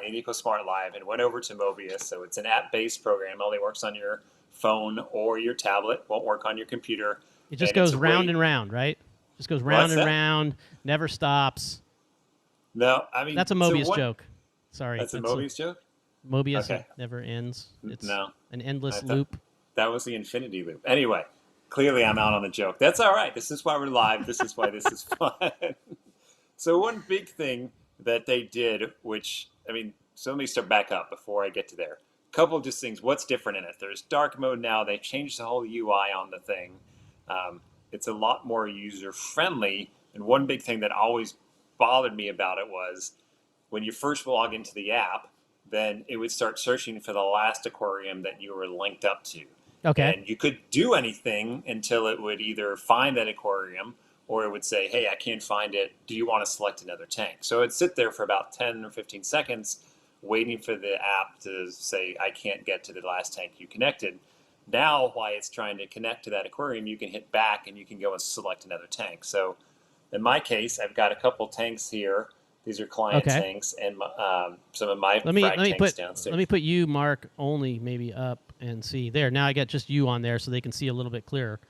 in EcoSmart Live and went over to Mobius. So it's an app-based program. Only works on your phone or your tablet. Won't work on your computer. It just goes round and round, right? Just goes round and round, never stops. No, I mean... That's a Mobius joke. Sorry. That's a Mobius joke? Mobius never ends. It's an endless loop. That was the infinity loop. Anyway, clearly I'm out on the joke. That's all right. This is why we're live. This is why this is fun. So one big thing that they did, which, I mean, so let me start back up before I get to there. A couple of just things. What's different in it? There's dark mode now. They changed the whole UI on the thing. Um, it's a lot more user friendly. And one big thing that always bothered me about it was when you first log into the app, then it would start searching for the last aquarium that you were linked up to. Okay. And you could do anything until it would either find that aquarium or it would say, hey, I can't find it. Do you want to select another tank? So it'd sit there for about 10 or 15 seconds waiting for the app to say, I can't get to the last tank you connected. Now, while it's trying to connect to that aquarium, you can hit back and you can go and select another tank. So in my case, I've got a couple tanks here. These are client Okay. tanks and some of my Let me tanks put downstairs. let me put you, Mark, only maybe up and see there. Now I got just you on there, so they can see a little bit clearer.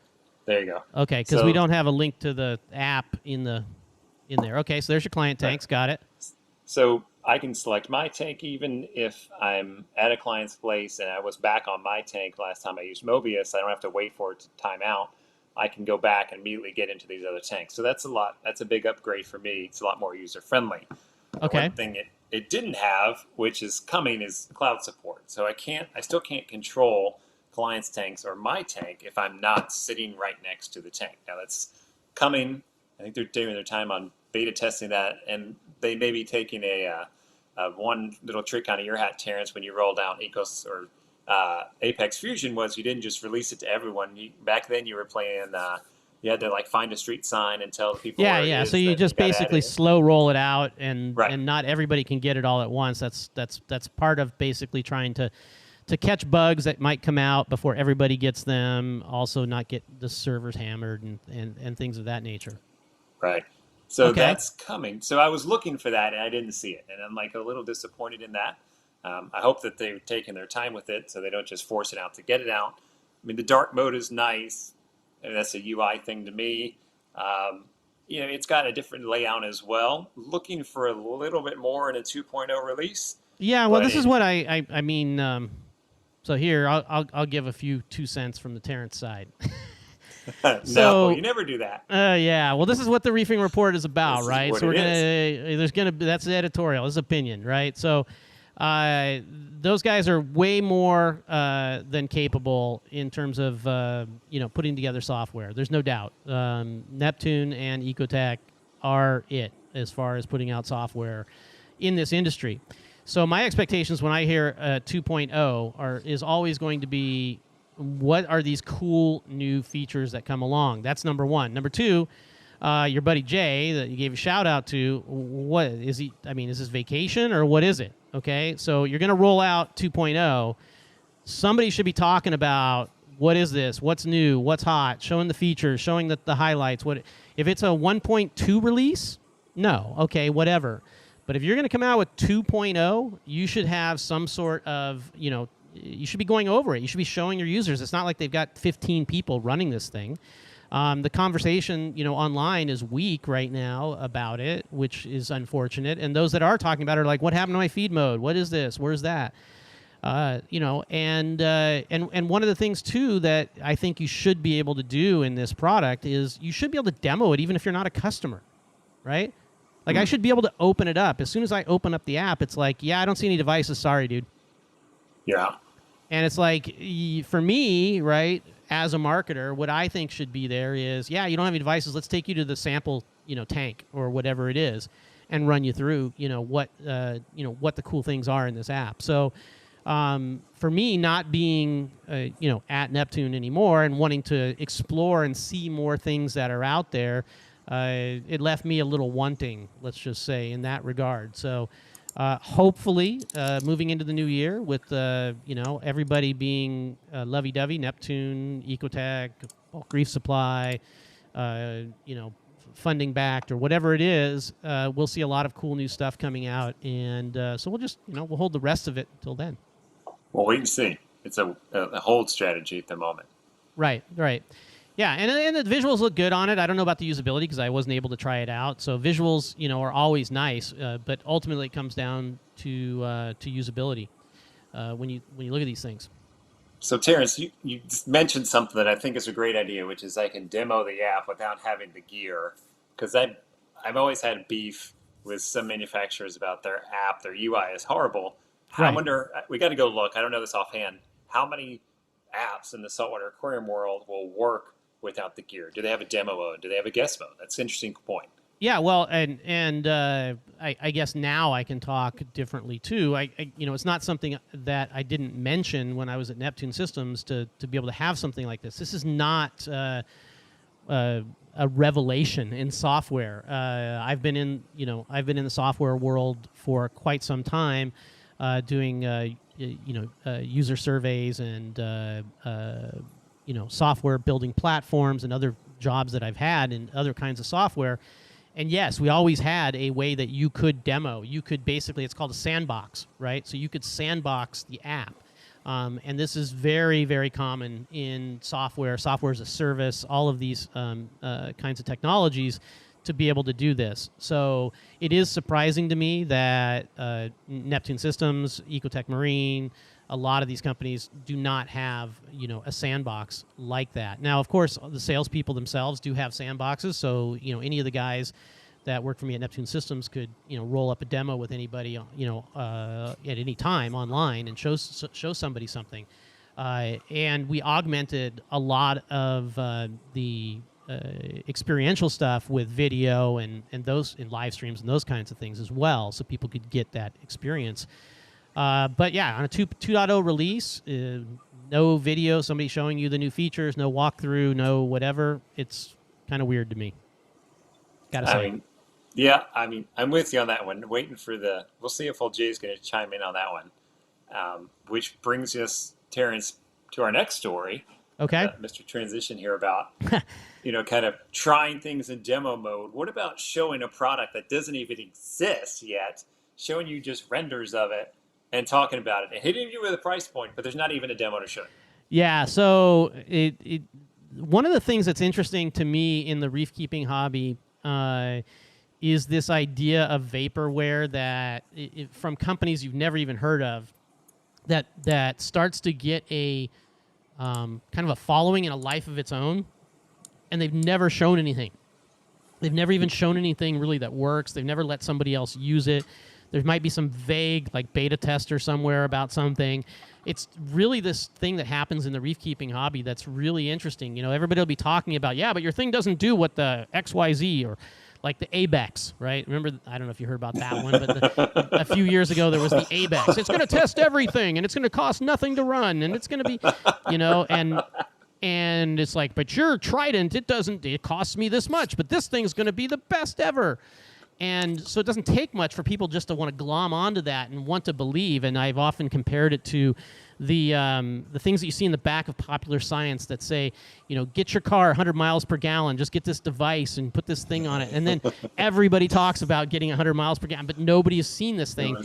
There you go. Okay, because So- we don't have a link to the app in there. Okay, so there's your client tanks. Got it. So I can select my tank even if I'm at a client's place and I was back on my tank last time I used Mobius. I don't have to wait for it to time out. I can go back and immediately get into these other tanks. So that's a big upgrade for me. It's a lot more user friendly. Okay. One thing it didn't have, which is coming, is cloud support. So I still can't control clients' tanks or my tank if I'm not sitting right next to the tank. Now that's coming. I think they're doing their time on beta testing that, and they may be taking a one little trick out of your hat, Terence, when you rolled out Apex Fusion was you didn't just release it to everyone. Back then you were playing, you had to like find a street sign and tell people where it is So you that just got added. basically slow roll it out, and Right. and not everybody can get it all at once. That's part of basically trying to catch bugs that might come out before everybody gets them. Also, not get the servers hammered and things of that nature. Right. So Okay. that's coming. So I was looking for that and I didn't see it. And I'm like a little disappointed in that. I hope that they've taken their time with it so they don't just force it out to get it out. I mean, the dark mode is nice. And that's a UI thing to me. It's got a different layout as well. Looking for a little bit more in a 2.0 release. Yeah, well, But this is what I mean. So here, I'll give a few 2 cents from the Terence side. No, you never do that. Yeah. Well, this is what the Reefing Report is about, This is right? what So it that's the editorial, this is opinion, right? So those guys are way more than capable in terms of putting together software. There's no doubt. Neptune and Ecotech are it as far as putting out software in this industry. So my expectations when I hear 2.0 is always going to be, what are these cool new features that come along? That's number one. Number two, your buddy Jay that you gave a shout out to, what is he? I mean, is this vacation or what is it? Okay, so you're going to roll out 2.0. Somebody should be talking about what is this, what's new, what's hot, showing the features, showing the highlights. What if it's a 1.2 release? No, okay, whatever. But if you're going to come out with 2.0, you should have some sort of, you should be going over it. You should be showing your users. It's not like they've got 15 people running this thing. The conversation, online is weak right now about it, which is unfortunate. And those that are talking about it are like, what happened to my feed mode? What is this? Where's that? And one of the things too that I think you should be able to do in this product is you should be able to demo it even if you're not a customer, right? Like I should be able to open it up. As soon as I open up the app, it's like, yeah, I don't see any devices. Sorry, dude. Yeah. And it's like, for me, right, as a marketer, what I think should be there is, yeah, you don't have any devices. Let's take you to the sample, tank or whatever it is, and run you through, what the cool things are in this app. So, for me, not being, at Neptune anymore and wanting to explore and see more things that are out there, it left me a little wanting, let's just say, in that regard. So. Hopefully, moving into the new year with everybody being lovey-dovey, Neptune, Ecotech, bulk reef supply, funding backed or whatever it is, we'll see a lot of cool new stuff coming out, and so we'll just we'll hold the rest of it until then. Well, wait and see. It's a hold strategy at the moment. Right. Yeah, and the visuals look good on it. I don't know about the usability because I wasn't able to try it out. So visuals, are always nice, but ultimately it comes down to usability when you look at these things. So Terence, you mentioned something that I think is a great idea, which is I can demo the app without having the gear, because I've always had beef with some manufacturers about their app. Their UI is horrible. I Right. wonder, we got to go look. I don't know this offhand. How many apps in the saltwater aquarium world will work without the gear? Do they have a demo mode? Do they have a guest mode? That's an interesting point. Yeah, well, and I guess now I can talk differently too. It's not something that I didn't mention when I was at Neptune Systems to be able to have something like this. This is not a revelation in software. I've been in the software world for quite some time, doing user surveys and software building platforms and other jobs that I've had in other kinds of software. And yes, we always had a way that you could demo. You could basically, it's called a sandbox, right? So you could sandbox the app. And this is very, very common in software as a service, all of these kinds of technologies to be able to do this. So it is surprising to me that Neptune Systems, Ecotech Marine, a lot of these companies do not have, a sandbox like that. Now, of course, the salespeople themselves do have sandboxes. So, any of the guys that work for me at Neptune Systems could, roll up a demo with anybody, at any time online and show somebody something. And we augmented a lot of the experiential stuff with video and those in live streams and those kinds of things as well, so people could get that experience. But yeah, on a 2.0 release, no video, somebody showing you the new features, no walkthrough, no whatever. It's kind of weird to me. Gotta say. I'm with you on that one. Waiting for we'll see if old Jay's going to chime in on that one. Which brings us, Terence, to our next story. Okay. Mr. Transition here about, kind of trying things in demo mode. What about showing a product that doesn't even exist yet, showing you just renders of it, and talking about it and hitting you with a price point, but there's not even a demo to show you? Yeah, so one of the things that's interesting to me in the reef keeping hobby is this idea of vaporware that from companies you've never even heard of that starts to get a kind of a following and a life of its own, and they've never shown anything. They've never even shown anything really that works. They've never let somebody else use it. There might be some vague beta tester somewhere about something. It's really this thing that happens in the reef keeping hobby that's really interesting. Everybody will be talking about, yeah, but your thing doesn't do what the XYZ or like the ABEX, right? Remember, I don't know if you heard about that one, but a few years ago there was the ABEX. It's going to test everything, and it's going to cost nothing to run, and it's going to be, and it's like, but your Trident, it costs me this much, but this thing's going to be the best ever. And so it doesn't take much for people just to want to glom onto that and want to believe. And I've often compared it to the things that you see in the back of Popular Science that say, get your car 100 miles per gallon, just get this device and put this thing on it. And then everybody talks about getting 100 miles per gallon, but nobody has seen this thing.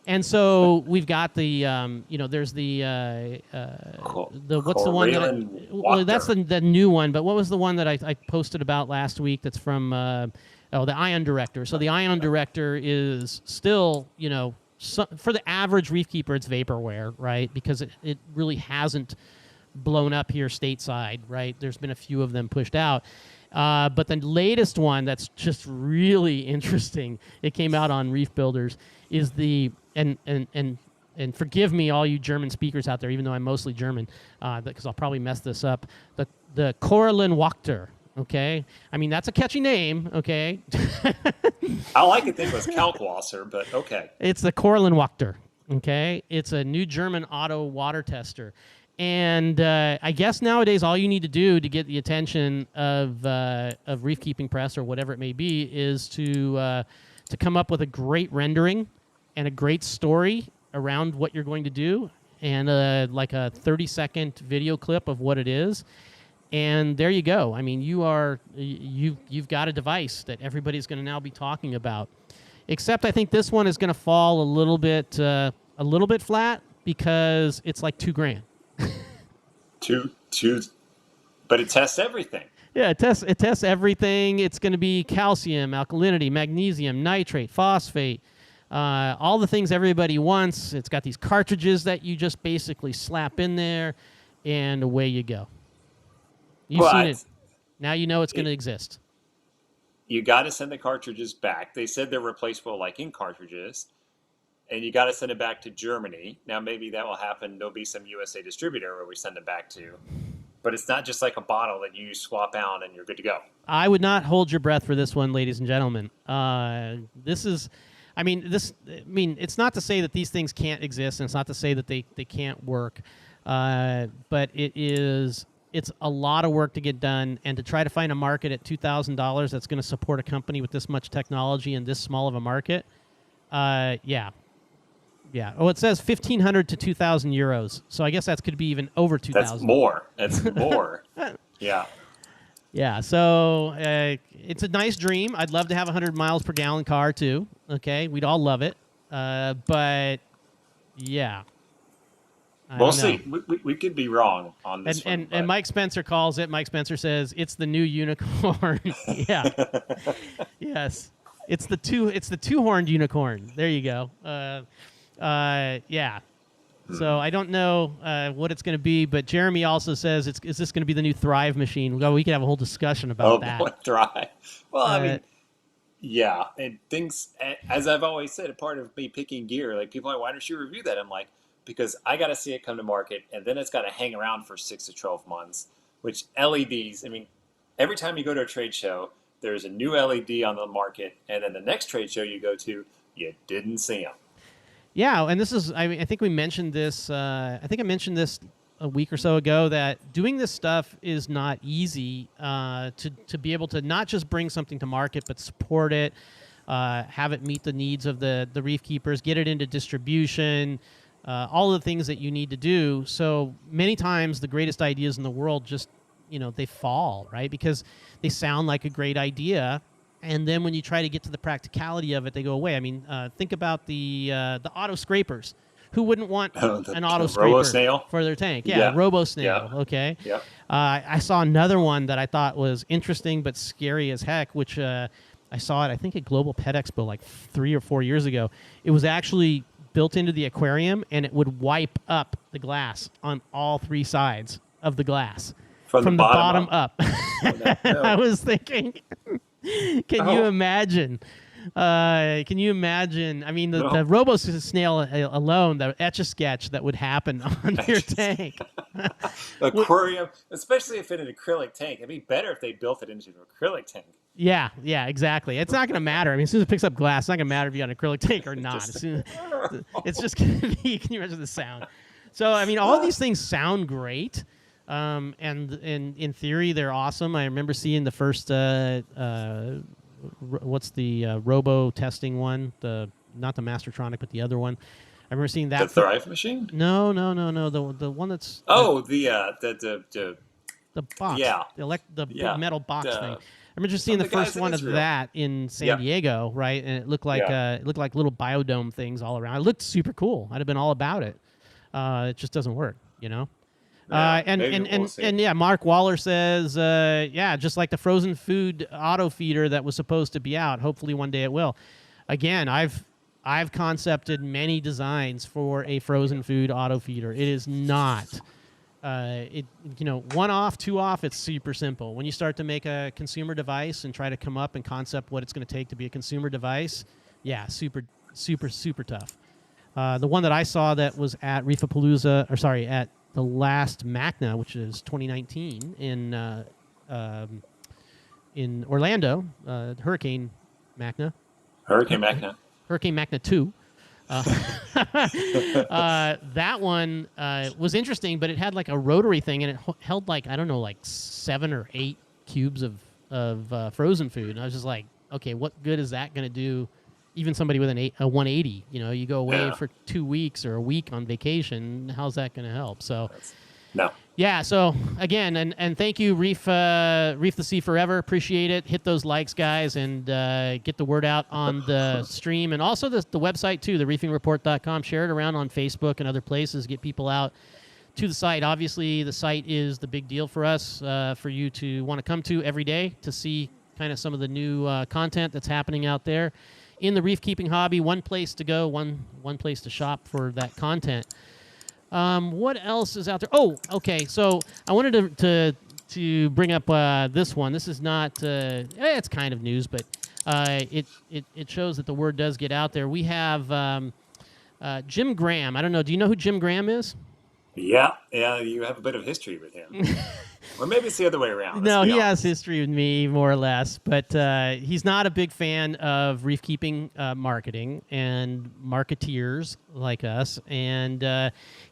And so we've got the, there's the what's the one that that's the new one. But what was the one that I posted about last week that's from... the Ion Director. So the Ion Director is still, for the average reef keeper, it's vaporware, right? Because it really hasn't blown up here stateside, right? There's been a few of them pushed out. But the latest one that's just really interesting, it came out on Reef Builders, is and forgive me, all you German speakers out there, even though I'm mostly German, because I'll probably mess this up, the Coralin Wachter. Okay, I mean that's a catchy name. Okay, I like to think it was Kalkwasser, but okay. It's the Coralin Wachter. Okay, it's a new German auto water tester, and I guess nowadays all you need to do to get the attention of Reef Keeping Press or whatever it may be is to come up with a great rendering and a great story around what you're going to do, and like a 30-second video clip of what it is. And there you go. I mean, you've got a device that everybody's going to now be talking about. Except I think this one is going to fall a little bit flat because it's like $2,000. But it tests everything. Yeah, it tests everything. It's going to be calcium, alkalinity, magnesium, nitrate, phosphate, all the things everybody wants. It's got these cartridges that you just basically slap in there, and away you go. You've seen it. Now you know it's going to exist. you got to send the cartridges back. They said they're replaceable, like in cartridges, and you got to send it back to Germany. Now, maybe that will happen. There'll be some USA distributor where we send it back to, but it's not just like a bottle that you swap out and you're good to go. I would not hold your breath for this one, ladies and gentlemen. This is, it's not to say that these things can't exist, and it's not to say that they can't work, but it's a lot of work to get done, and to try to find a market at $2,000 that's going to support a company with this much technology and this small of a market, yeah. Oh, it says 1,500 to 2,000 euros. So I guess that could be even over 2,000. That's more. Yeah. Yeah. So it's a nice dream. I'd love to have a 100 miles per gallon car too. Okay, we'd all love it. But yeah. We'll see. We could be wrong on this one. And Mike Spencer calls it. Mike Spencer says it's the new unicorn. Yeah. Yes. It's the two-horned unicorn. There you go. Yeah. So I don't know what it's going to be, but Jeremy also says, is this going to be the new Thrive machine? Well, we could have a whole discussion about that. Oh, Thrive. Well, I mean, yeah. And things, as I've always said, a part of me picking gear, like people are like, why don't you review that? I'm like, because I got to see it come to market, and then it's got to hang around for 6 to 12 months, which LEDs, I mean, every time you go to a trade show, there's a new LED on the market, and then the next trade show you go to, you didn't see them. Yeah, and this is, I think we mentioned this, I think I mentioned this a week or so ago, that doing this stuff is not easy to be able to not just bring something to market, but support it, have it meet the needs of the reef keepers, get it into distribution, all of the things that you need to do. So many times the greatest ideas in the world just, they fall, right? Because they sound like a great idea, and then when you try to get to the practicality of it, they go away. I mean, think about the auto scrapers. Who wouldn't want an auto scraper Robo Snail for their tank? Yeah. Robo Snail. Yeah. Okay. Yeah. I saw another one that I thought was interesting but scary as heck, which I saw it, I think, at Global Pet Expo like 3 or 4 years ago. It was actually built into the aquarium, and it would wipe up the glass on all 3 sides of the glass from the bottom up. Oh, no. I was thinking, can you imagine? I mean, the Robo Snail alone, the Etch-a-Sketch that would happen on your tank. Aquarium, especially if in an acrylic tank. It'd be better if they built it into an acrylic tank. Yeah, exactly. It's not going to matter. I mean, as soon as it picks up glass, it's not going to matter if you got an acrylic tank or not. It's just going to be, can you imagine the sound? So, I mean, all of these things sound great. And in theory, they're awesome. I remember seeing the first, what's the Robo testing one? Not the Mastertronic, but the other one. I remember seeing that. The Thrive machine? No. The one that's. Oh, the box. Yeah. The big metal box thing. I remember just seeing the first one of that in San Diego, right? And it looked like little biodome things all around. It looked super cool. I'd have been all about it. It just doesn't work, Yeah, and Mark Waller says, just like the frozen food auto feeder that was supposed to be out. Hopefully one day it will. Again, I've concepted many designs for a frozen food auto feeder. It is not, one off, 2 off. It's super simple. When you start to make a consumer device and try to come up and concept what it's going to take to be a consumer device, super, super, super tough. The one that I saw that was at at the last MACNA, which is 2019 in Orlando, Hurricane MACNA. Hurricane MACNA. Hurricane MACNA 2. That one was interesting, but it had like a rotary thing, and it held like 7 or 8 cubes of frozen food. And I was just like, okay, what good is that going to do? Even somebody with a 180, you go away for 2 weeks or a week on vacation. How's that going to help? So, no. Yeah. So again, and thank you, Reef the Sea Forever. Appreciate it. Hit those likes, guys, and get the word out on the stream, and also the website too, the reefingreport.com. Share it around on Facebook and other places. Get people out to the site. Obviously, the site is the big deal for us, for you to want to come to every day to see kind of some of the new content that's happening out there in the reef keeping hobby. One place to go, one place to shop for that content. What else is out there? Oh, okay. So I wanted to to bring up this one. This is not. It's kind of news, but it shows that the word does get out there. We have Jim Graham. I don't know. Do you know who Jim Graham is? Yeah, you have a bit of history with him. Or maybe it's the other way around. No, he has history with me, more or less. But he's not a big fan of reef keeping marketing and marketeers like us. And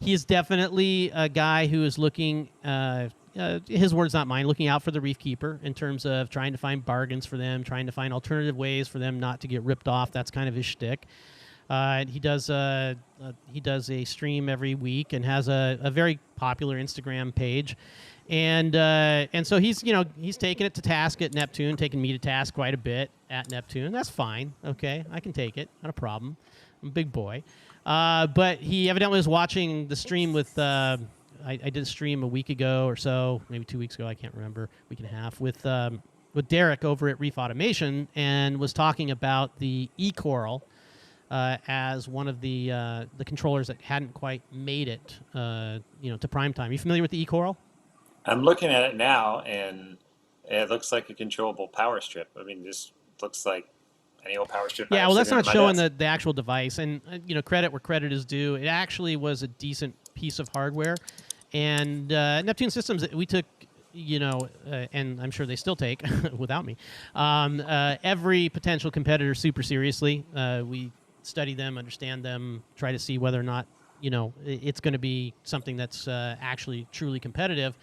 he is definitely a guy who is looking, his words, not mine, looking out for the reef keeper in terms of trying to find bargains for them, trying to find alternative ways for them not to get ripped off. That's kind of his shtick. He does a stream every week and has a very popular Instagram page, and so he's taking it to task at Neptune, taking me to task quite a bit at Neptune. That's fine, okay, I can take it, not a problem. I'm a big boy, but he evidently was watching the stream with. I did a stream a week ago or so, maybe 2 weeks ago, I can't remember, week and a half, with Derek over at Reef Automation, and was talking about the eCoral. As one of the controllers that hadn't quite made it, to prime time. Are you familiar with the eCoral? I'm looking at it now, and it looks like a controllable power strip. I mean, this looks like any old power strip. Yeah, well, that's not showing the actual device. And, credit where credit is due. It actually was a decent piece of hardware. And Neptune Systems, we took, and I'm sure they still take, without me, every potential competitor super seriously. We study them, understand them, try to see whether or not it's going to be something that's actually truly competitive.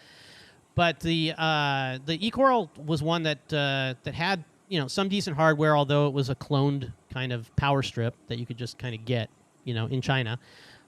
But the eCoral was one that had some decent hardware, although it was a cloned kind of power strip that you could just kind of get in China,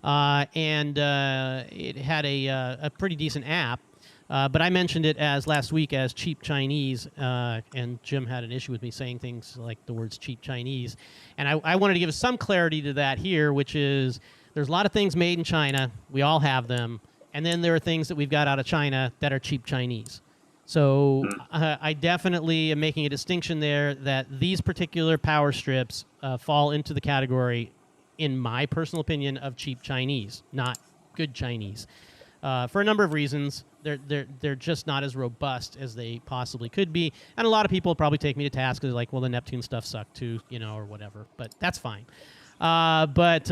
and it had a pretty decent app. But I mentioned it as last week as cheap Chinese, and Jim had an issue with me saying things like the words cheap Chinese. And I wanted to give some clarity to that here, which is there's a lot of things made in China. We all have them. And then there are things that we've got out of China that are cheap Chinese. So I definitely am making a distinction there that these particular power strips fall into the category, in my personal opinion, of cheap Chinese, not good Chinese. For a number of reasons. They're just not as robust as they possibly could be. And a lot of people probably take me to task because like, well, the Neptune stuff sucked too, or whatever. But that's fine. But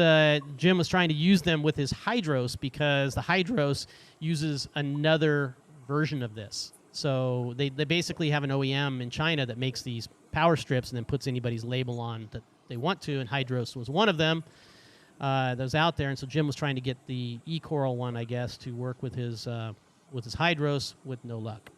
Jim was trying to use them with his Hydros because the Hydros uses another version of this. So they basically have an OEM in China that makes these power strips and then puts anybody's label on that they want to, and Hydros was one of them. That was out there, and so Jim was trying to get the eCoral one, I guess, to work with his Hydros with no luck.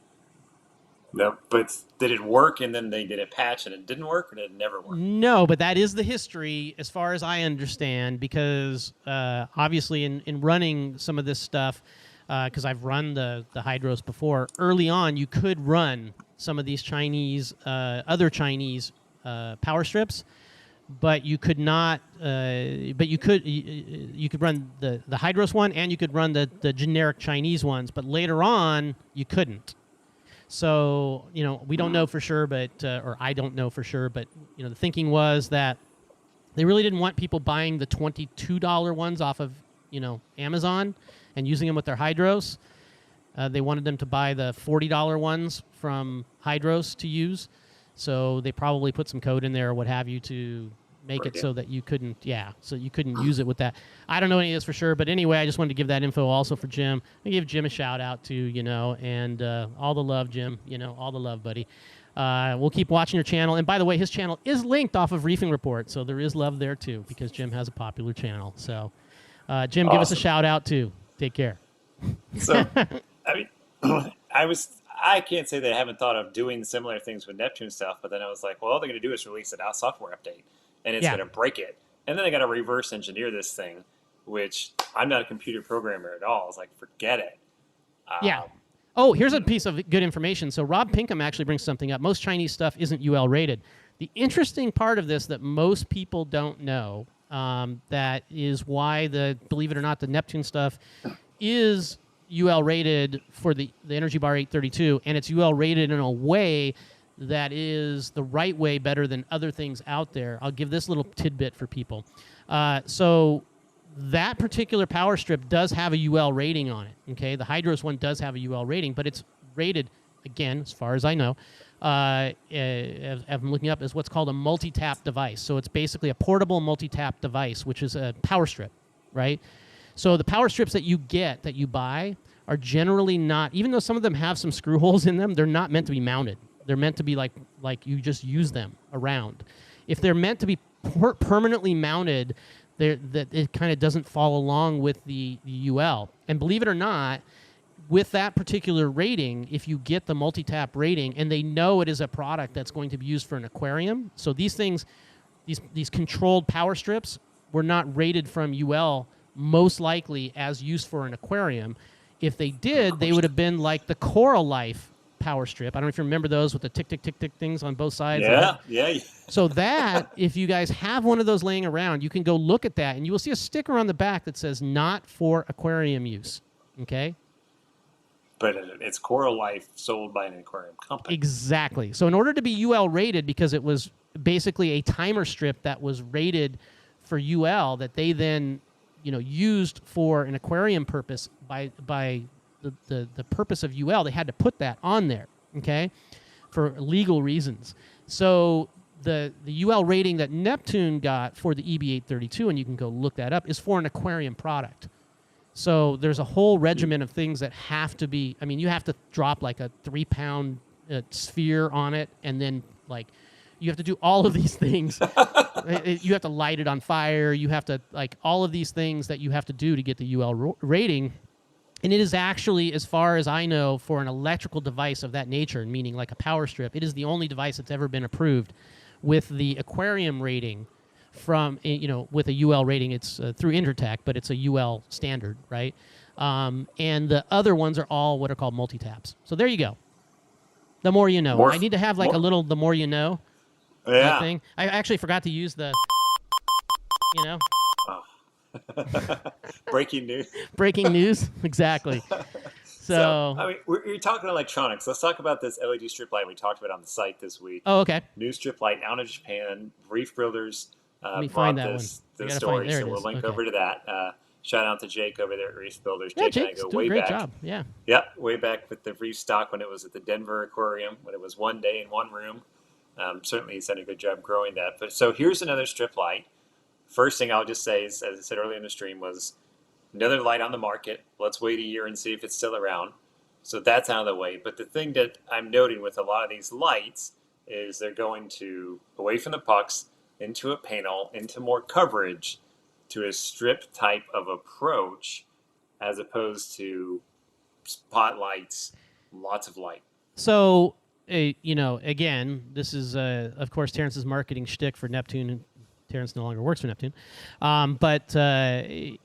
No, but did it work, and then they did a patch, and it didn't work, or did it never work? No, but that is the history, as far as I understand, because obviously in running some of this stuff, because I've run the Hydros before, early on you could run some of these other Chinese power strips, but you could not. But you could run the Hydros one, and you could run the generic Chinese ones. But later on, you couldn't. So we don't know for sure, but or I don't know for sure, but the thinking was that they really didn't want people buying the $22 ones off of Amazon and using them with their Hydros. They wanted them to buy the $40 ones from Hydros to use. So they probably put some code in there or what have you to make it so that you couldn't, use it with that. I don't know any of this for sure, but anyway, I just wanted to give that info also for Jim. I give Jim a shout out too, and all the love, Jim, all the love, buddy. We'll keep watching your channel. And by the way, his channel is linked off of Reefing Report, so there is love there too because Jim has a popular channel. So Jim, give us a shout out too. Take care. So, I mean, I can't say that I haven't thought of doing similar things with Neptune stuff, but then I was like, well, all they're going to do is release a software update, and it's going to break it. And then I got to reverse engineer this thing, which I'm not a computer programmer at all. I was like, forget it. Oh, here's a piece of good information. So Rob Pinkham actually brings something up. Most Chinese stuff isn't UL rated. The interesting part of this that most people don't know, that is why believe it or not, the Neptune stuff is UL rated for the Energy Bar 832, and it's UL rated in a way that is the right way, better than other things out there. I'll give this little tidbit for people. So that particular power strip does have a UL rating on it. Okay, the Hydros one does have a UL rating, but it's rated again, as far as I know, I'm looking up, is what's called a multi-tap device. So it's basically a portable multi-tap device, which is a power strip, right? So the power strips that you get, that you buy, are generally not, even though some of them have some screw holes in them, they're not meant to be mounted. They're meant to be like you just use them around. If they're meant to be permanently mounted, that it kind of doesn't fall along with the UL. And believe it or not, with that particular rating, if you get the multi-tap rating, and they know it is a product that's going to be used for an aquarium, so these things, these controlled power strips were not rated from UL most likely as used for an aquarium. If they did, they would have been like the Coral Life power strip. I don't know if you remember those with the tick, tick, tick, tick things on both sides. Yeah. So that, if you guys have one of those laying around, you can go look at that, and you will see a sticker on the back that says "Not for aquarium use." Okay. But it's Coral Life sold by an aquarium company. Exactly. So in order to be UL rated, because it was basically a timer strip that was rated for UL that they then used for an aquarium purpose by the purpose of UL, they had to put that on there, okay, for legal reasons. So the UL rating that Neptune got for the EB832, and you can go look that up, is for an aquarium product. So there's a whole regimen of things that have to be, you have to drop like a 3-pound sphere on it, and then you have to do all of these things. You have to light it on fire. You have to, all of these things that you have to do to get the UL rating. And it is actually, as far as I know, for an electrical device of that nature, meaning like a power strip, it is the only device that's ever been approved with the aquarium rating from, with a UL rating. It's through Intertech, but it's a UL standard, right? And the other ones are all what are called multi-taps. So there you go. The more you know. I need to have a little the more you know thing. I actually forgot to use the, Breaking news. Breaking news, exactly. So you're talking electronics. Let's talk about this LED strip light we talked about on the site this week. Oh, okay. New strip light out of Japan. Reef Builders brought this story, so we'll link over to that. Shout out to Jake over there at Reef Builders. Yeah, Jake and I go way great back. Job. Yeah. Yeah, way back with the reef stock when it was at the Denver Aquarium, when it was one day in one room. Certainly he's done a good job growing that. But so here's another strip light. First thing I'll just say is, as I said earlier in the stream, was another light on the market. Let's wait a year and see if it's still around. So that's out of the way. But the thing that I'm noting with a lot of these lights is they're going away from the pucks, into a panel, into more coverage, to a strip type of approach, as opposed to spotlights, lots of light. So, again, this is, of course, Terence's marketing shtick for Neptune. Terence no longer works for Neptune. But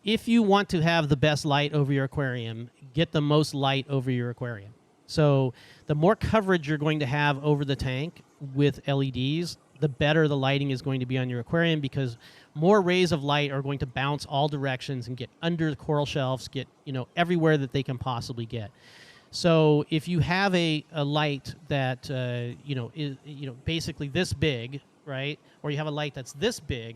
if you want to have the best light over your aquarium, get the most light over your aquarium. So the more coverage you're going to have over the tank with LEDs, the better the lighting is going to be on your aquarium, because more rays of light are going to bounce all directions and get under the coral shelves, get everywhere that they can possibly get. So if you have a light that is basically this big, right, or you have a light that's this big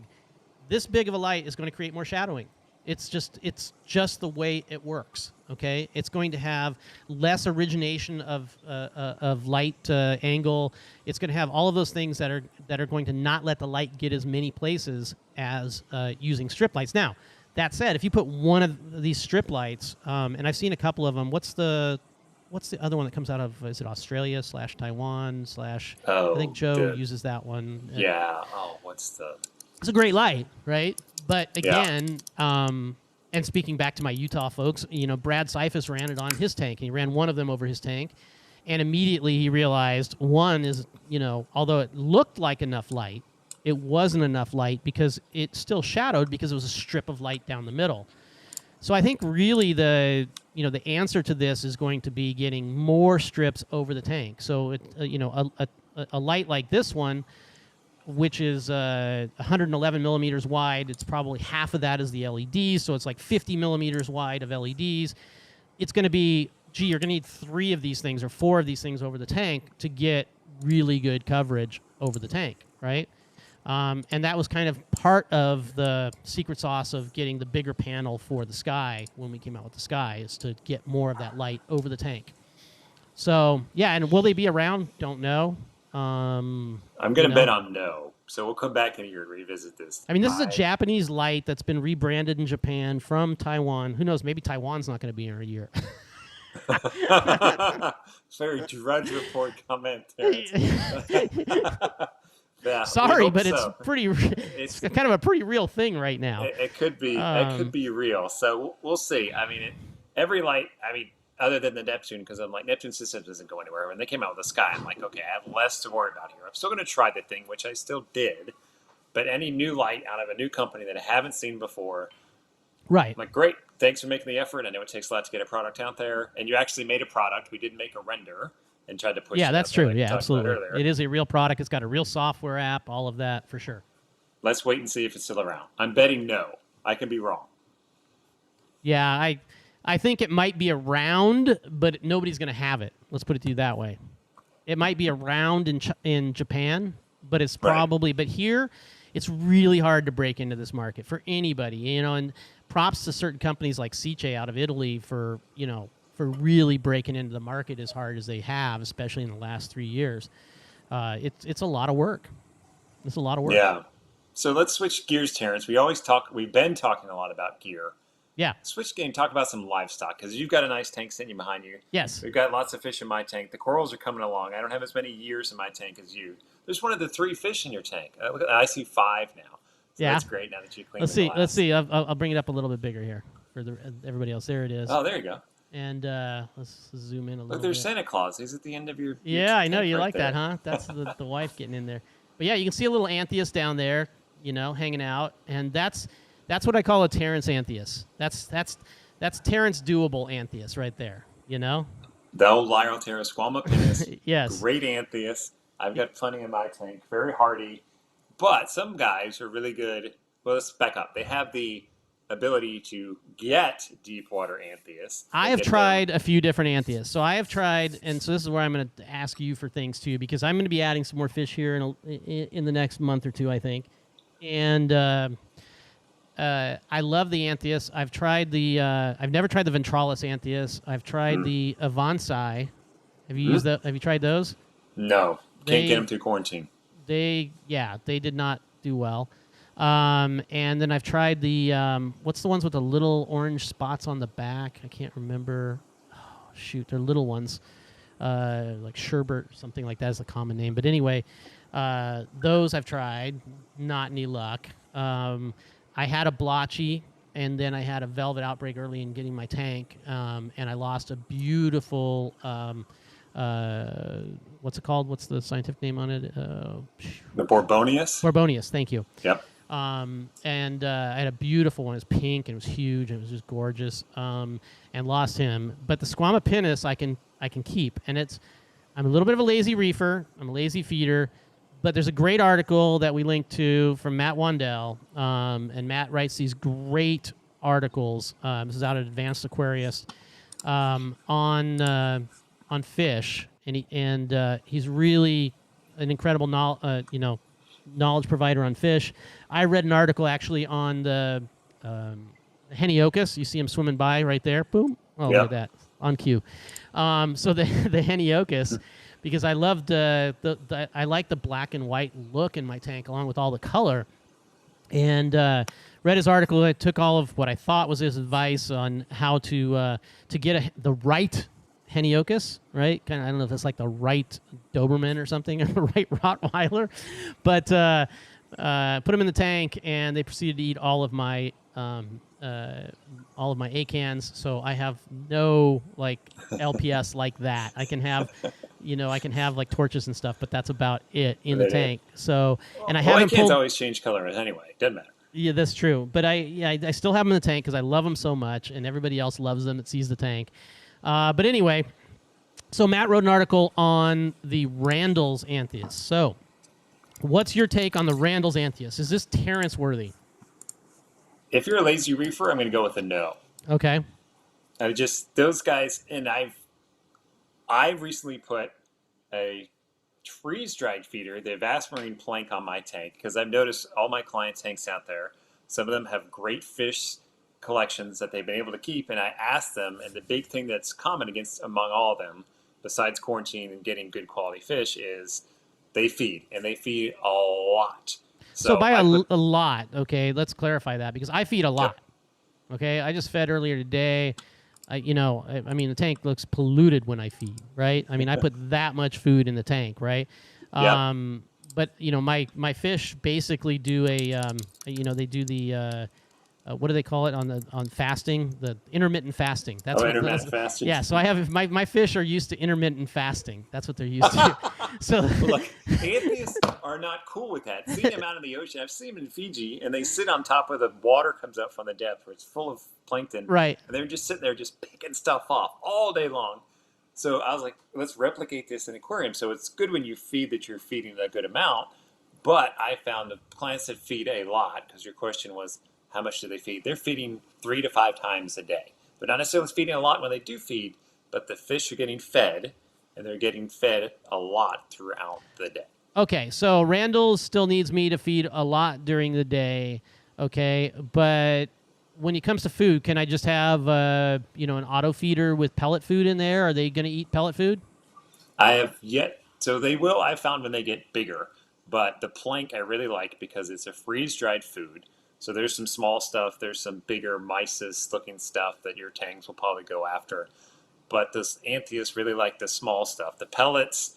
of a light is going to create more shadowing. It's just the way it works. Okay, it's going to have less origination of light angle. It's going to have all of those things that are going to not let the light get as many places as using strip lights. Now, that said, if you put one of these strip lights, and I've seen a couple of them. What's the other one that comes out of? Is it Australia / Taiwan / I think Joe uses that one. Yeah. It's a great light, right? But again, and speaking back to my Utah folks, Brad Seifus ran it on his tank, and he ran one of them over his tank, and immediately he realized one is, although it looked like enough light, it wasn't enough light because it still shadowed because it was a strip of light down the middle. So I think really the answer to this is going to be getting more strips over the tank. So a light like this one, which is 111 millimeters wide. It's probably half of that is the LEDs, so it's like 50 millimeters wide of LEDs. It's going to be, you're going to need 3 of these things or 4 of these things over the tank to get really good coverage over the tank, right? And that was kind of part of the secret sauce of getting the bigger panel for the Sky when we came out with the Sky, is to get more of that light over the tank. So yeah, and will they be around? Don't know. I'm You going to bet know, on no. So we'll come back in a year and revisit this. I mean, this is a Japanese light that's been rebranded in Japan from Taiwan. Who knows? Maybe Taiwan's not going to be here in a year. Very Drudge Report comment, Terence. Yeah, Sorry, but so. it's kind of a pretty real thing right now. It could be. It could be real. So we'll see. I mean, every light. I mean, other than the Neptune, because I'm like Neptune systems doesn't go anywhere. When they came out with the Sky, I'm like, okay, I have less to worry about here. I'm still going to try the thing, which I still did. But any new light out of a new company that I haven't seen before, right? I'm like, great. Thanks for making the effort. I know it takes a lot to get a product out there, and you actually made a product. We didn't make a render and tried to push. Yeah, it that's up, true. like Yeah, absolutely. It is a real product. It's got a real software app. All of that for sure. Let's wait and see if it's still around. I'm betting no. I could be wrong. Yeah, I think it might be around, but nobody's going to have it. Let's put it to you that way. It might be around in Japan, but it's probably but here it's really hard to break into this market for anybody, you know, and props to certain companies like Siche out of Italy for, you know, for really breaking into the market as hard as they have, especially in the last 3 years. It's a lot of work. It's a lot of work. Yeah. So let's switch gears, Terence. We've been talking a lot about gear. Yeah. Switch game, talk about some livestock, because you've got a nice tank sitting behind you. Yes. We've got lots of fish in my tank. The corals are coming along. I don't have as many years in my tank as you. There's one of the 3 fish in your tank. I see 5 now. So yeah. That's great now that you cleaned the glass. Let's see. I'll bring it up a little bit bigger here for everybody else. There it is. Oh, there you go. And let's zoom in a little bit. Look, there's Santa Claus. He's at the end of your Yeah, I know. You right like there. that, huh? That's the wife getting in there. But yeah, you can see a little Antheus down there, you know, hanging out. And that's what I call a Terence Antheus. That's Terence doable Antheus right there, you know? The old Lyrotera squama penis. Yes. Great Antheus. I've got plenty in my tank. Very hardy. But some guys are really good. Well, let's back up. They have the ability to get deep water Antheus. I have tried a few different Antheus. So I have tried, and so this is where I'm going to ask you for things too, because I'm going to be adding some more fish here in the next month or two, I think. And I love the Antheus. I've tried I've never tried the Ventralis Antheus. I've tried the Avansai. Have you used that? Have you tried those? No. Can't get them through quarantine. They did not do well. And then I've tried the what's the ones with the little orange spots on the back? I can't remember. Oh, shoot, they're little ones, like sherbet or something like that is the common name. But anyway, those I've tried, not any luck. I had a blotchy, and then I had a velvet outbreak early in getting my tank, and I lost a beautiful. What's it called? What's the scientific name on it? The Borbonius? Borbonius, thank you. Yep. And I had a beautiful one. It was pink, and it was huge, and it was just gorgeous, and lost him. But the Squama pinus I can keep, and I'm a little bit of a lazy reefer. I'm a lazy feeder. But there's a great article that we linked to from Matt Wandell, and Matt writes these great articles. This is out at Advanced Aquarist on fish, and he's really an incredible knowledge provider on fish. I read an article actually on the Heniochus. You see him swimming by right there. Boom! Oh, look at that on cue. So the Heniochus. Because I loved I like the black and white look in my tank along with all the color, and read his article. I took all of what I thought was his advice on how to get the right Heniochus, right? Kind of, I don't know if it's like the right Doberman or something, or the right Rottweiler, but put them in the tank, and they proceeded to eat all of my acans. So I have no like LPS like that. I can have. I can have like torches and stuff, but that's about it in the tank. So, and I haven't pulled. Always change color anyway. Doesn't matter. Yeah, that's true. But I still have them in the tank because I love them so much, and everybody else loves them that sees the tank. But anyway, so Matt wrote an article on the Randall's Antheus. So, what's your take on the Randall's Antheus? Is this Terence worthy? If you're a lazy reefer, I'm going to go with a no. Okay. Those guys, and I recently put a freeze-dried feeder, the Vast Marine plank, on my tank because I've noticed all my client tanks out there, some of them have great fish collections that they've been able to keep, and I asked them, and the big thing that's common among all of them besides quarantine and getting good quality fish, is they feed, and they feed a lot. So by a lot, okay, let's clarify that, because I feed a lot. Yep. Okay, I just fed earlier today. I mean, the tank looks polluted when I feed, right? I mean, I put that much food in the tank, right? Yep. But my fish basically do they do the what do they call it on fasting? The intermittent fasting. That's what intermittent fasting. Yeah, so I have my fish are used to intermittent fasting. That's what they're used to. So look, atheists are not cool with that. Seeing them out in the ocean, I've seen them in Fiji, and they sit on top of the water comes up from the depth where it's full of plankton. Right. And they're just sitting there just picking stuff off all day long. So I was like, let's replicate this in an aquarium. So it's good when you feed that you're feeding a good amount. But I found the clients that feed a lot, because your question was, how much do they feed? They're feeding 3 to 5 times a day. But not necessarily feeding a lot when they do feed, but the fish are getting fed, and they're getting fed a lot throughout the day. Okay, so Randall still needs me to feed a lot during the day, okay? But when it comes to food, can I just have an auto feeder with pellet food in there? Are they going to eat pellet food? I have yet, so they will, I found, when they get bigger. But the plank I really like because it's a freeze-dried food. So there's some small stuff. There's some bigger mysis-looking stuff that your tanks will probably go after. But this Antheus really like the small stuff. The pellets,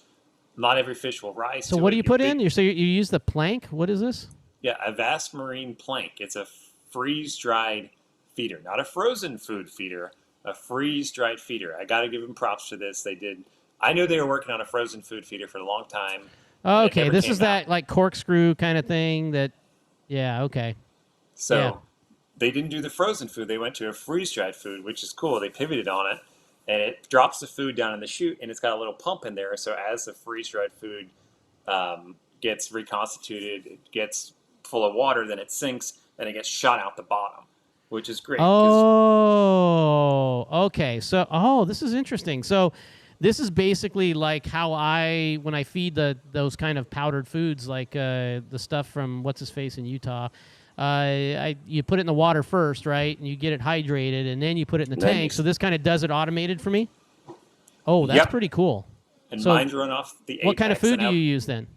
not every fish will rise to it. So what do you put in? You use the plank? What is this? Yeah, a Vast Marine plank. It's a freeze-dried feeder. Not a frozen food feeder, a freeze-dried feeder. I got to give them props for this. They did. I knew they were working on a frozen food feeder for a long time. Oh, okay, this is that like corkscrew kind of thing that, yeah, okay. So they didn't do the frozen food. They went to a freeze-dried food, which is cool. They pivoted on it, and it drops the food down in the chute, and it's got a little pump in there. So as the freeze-dried food gets reconstituted, it gets full of water, then it sinks, and it gets shot out the bottom, which is great. Oh, okay. So, this is interesting. So this is basically like how when I feed those kind of powdered foods, like the stuff from what's-his-face in Utah, you put it in the water first, right? And you get it hydrated, and then you put it in the tank. So this kind of does it automated for me? Oh, that's pretty cool. And mine's run off the Apex. What kind of food do you use then?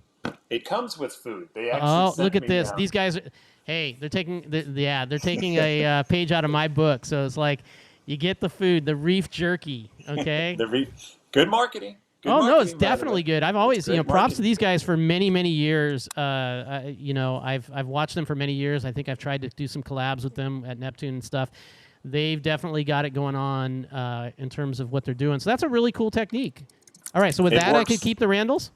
It comes with food. They actually look at this. These guys, they're taking a page out of my book. So it's like, you get the food, the reef jerky, okay? Good marketing. No, it's definitely good. I've always, props to these guys for many, many years. I've watched them for many years. I think I've tried to do some collabs with them at Neptune and stuff. They've definitely got it going on in terms of what they're doing. So that's a really cool technique. All right, so with that, I could keep the Randalls?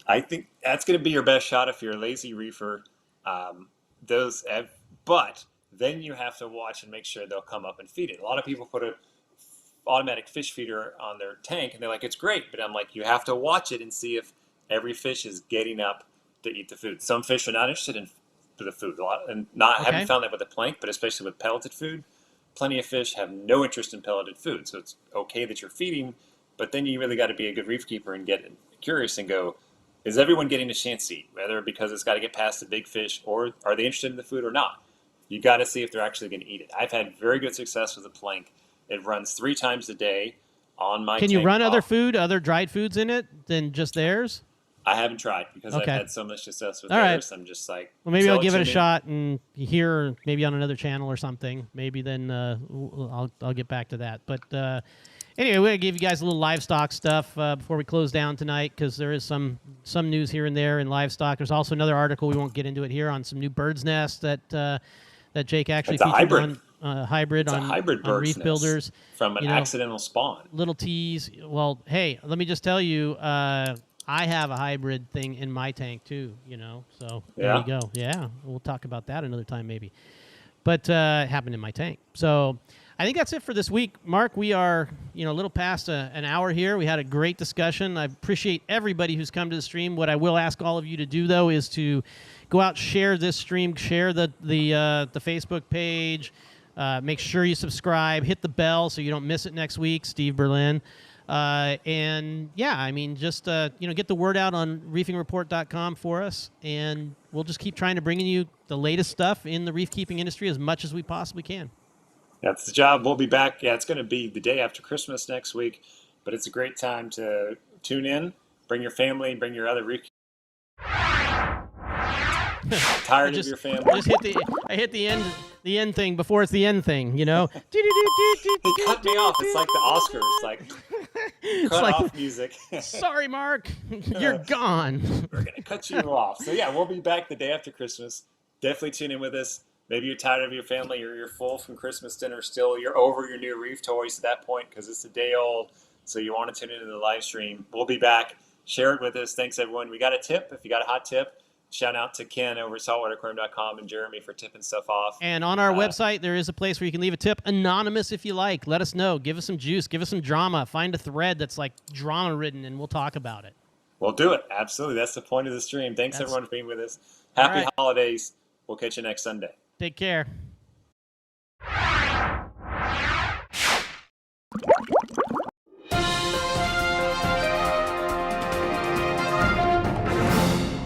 I think that's going to be your best shot if you're a lazy reefer. But then you have to watch and make sure they'll come up and feed it. A lot of people put a automatic fish feeder on their tank, and they're like, it's great, but I'm like, you have to watch it and see if every fish is getting up to eat the food. Some fish are not interested in the food I haven't found that with the plank, but especially with pelleted food, plenty of fish have no interest in pelleted food. So it's okay that you're feeding, but then you really got to be a good reef keeper and get curious and go, is everyone getting a chance to eat, whether because it's got to get past the big fish, or are they interested in the food or not? You got to see if they're actually going to eat it. I've had very good success with the plank. It runs 3 times a day on my tank. Can you run other dried foods in it than just theirs? I haven't tried because I've had so much success with theirs. I'm just like, well, maybe I'll give it a shot, and here, maybe on another channel or something. Maybe then I'll get back to that. But anyway, we're going to give you guys a little livestock stuff before we close down tonight, because there is some news here and there in livestock. There's also another article, we won't get into it here, on some new bird's nests that Jake actually featured on. Hybrid on Reef Builders from an accidental spawn. Little tease. Well, hey, let me just tell you, I have a hybrid thing in my tank too. So there you go. Yeah, we'll talk about that another time maybe. But it happened in my tank. So I think that's it for this week, Mark. We are a little past an hour here. We had a great discussion. I appreciate everybody who's come to the stream. What I will ask all of you to do though is to go out, share this stream, share the Facebook page. Make sure you subscribe, hit the bell so you don't miss it next week, Steve Berlin. And yeah, I mean, just, get the word out on reefingreport.com for us, and we'll just keep trying to bring you the latest stuff in the reef keeping industry as much as we possibly can. That's the job. We'll be back. Yeah, it's going to be the day after Christmas next week. But it's a great time to tune in, bring your family, bring your other reef. Tired of your family? I hit the end thing before it's the end thing, you know? He cut me off. It's like the Oscars, like cut off music. Sorry, Mark, you're gone. We're gonna cut you off. So yeah, we'll be back the day after Christmas. Definitely tune in with us. Maybe you're tired of your family, or you're full from Christmas dinner still. You're over your new reef toys at that point because it's a day old. So you want to tune into the live stream. We'll be back. Share it with us. Thanks, everyone. We got a tip. If you got a hot tip, shout out to Ken over at saltwateraquarium.com and Jeremy for tipping stuff off. And on our website, there is a place where you can leave a tip, anonymous if you like. Let us know. Give us some juice. Give us some drama. Find a thread that's like drama-ridden, and we'll talk about it. We'll do it. Absolutely. That's the point of the stream. Thanks, everyone, for being with us. Happy holidays. We'll catch you next Sunday. Take care.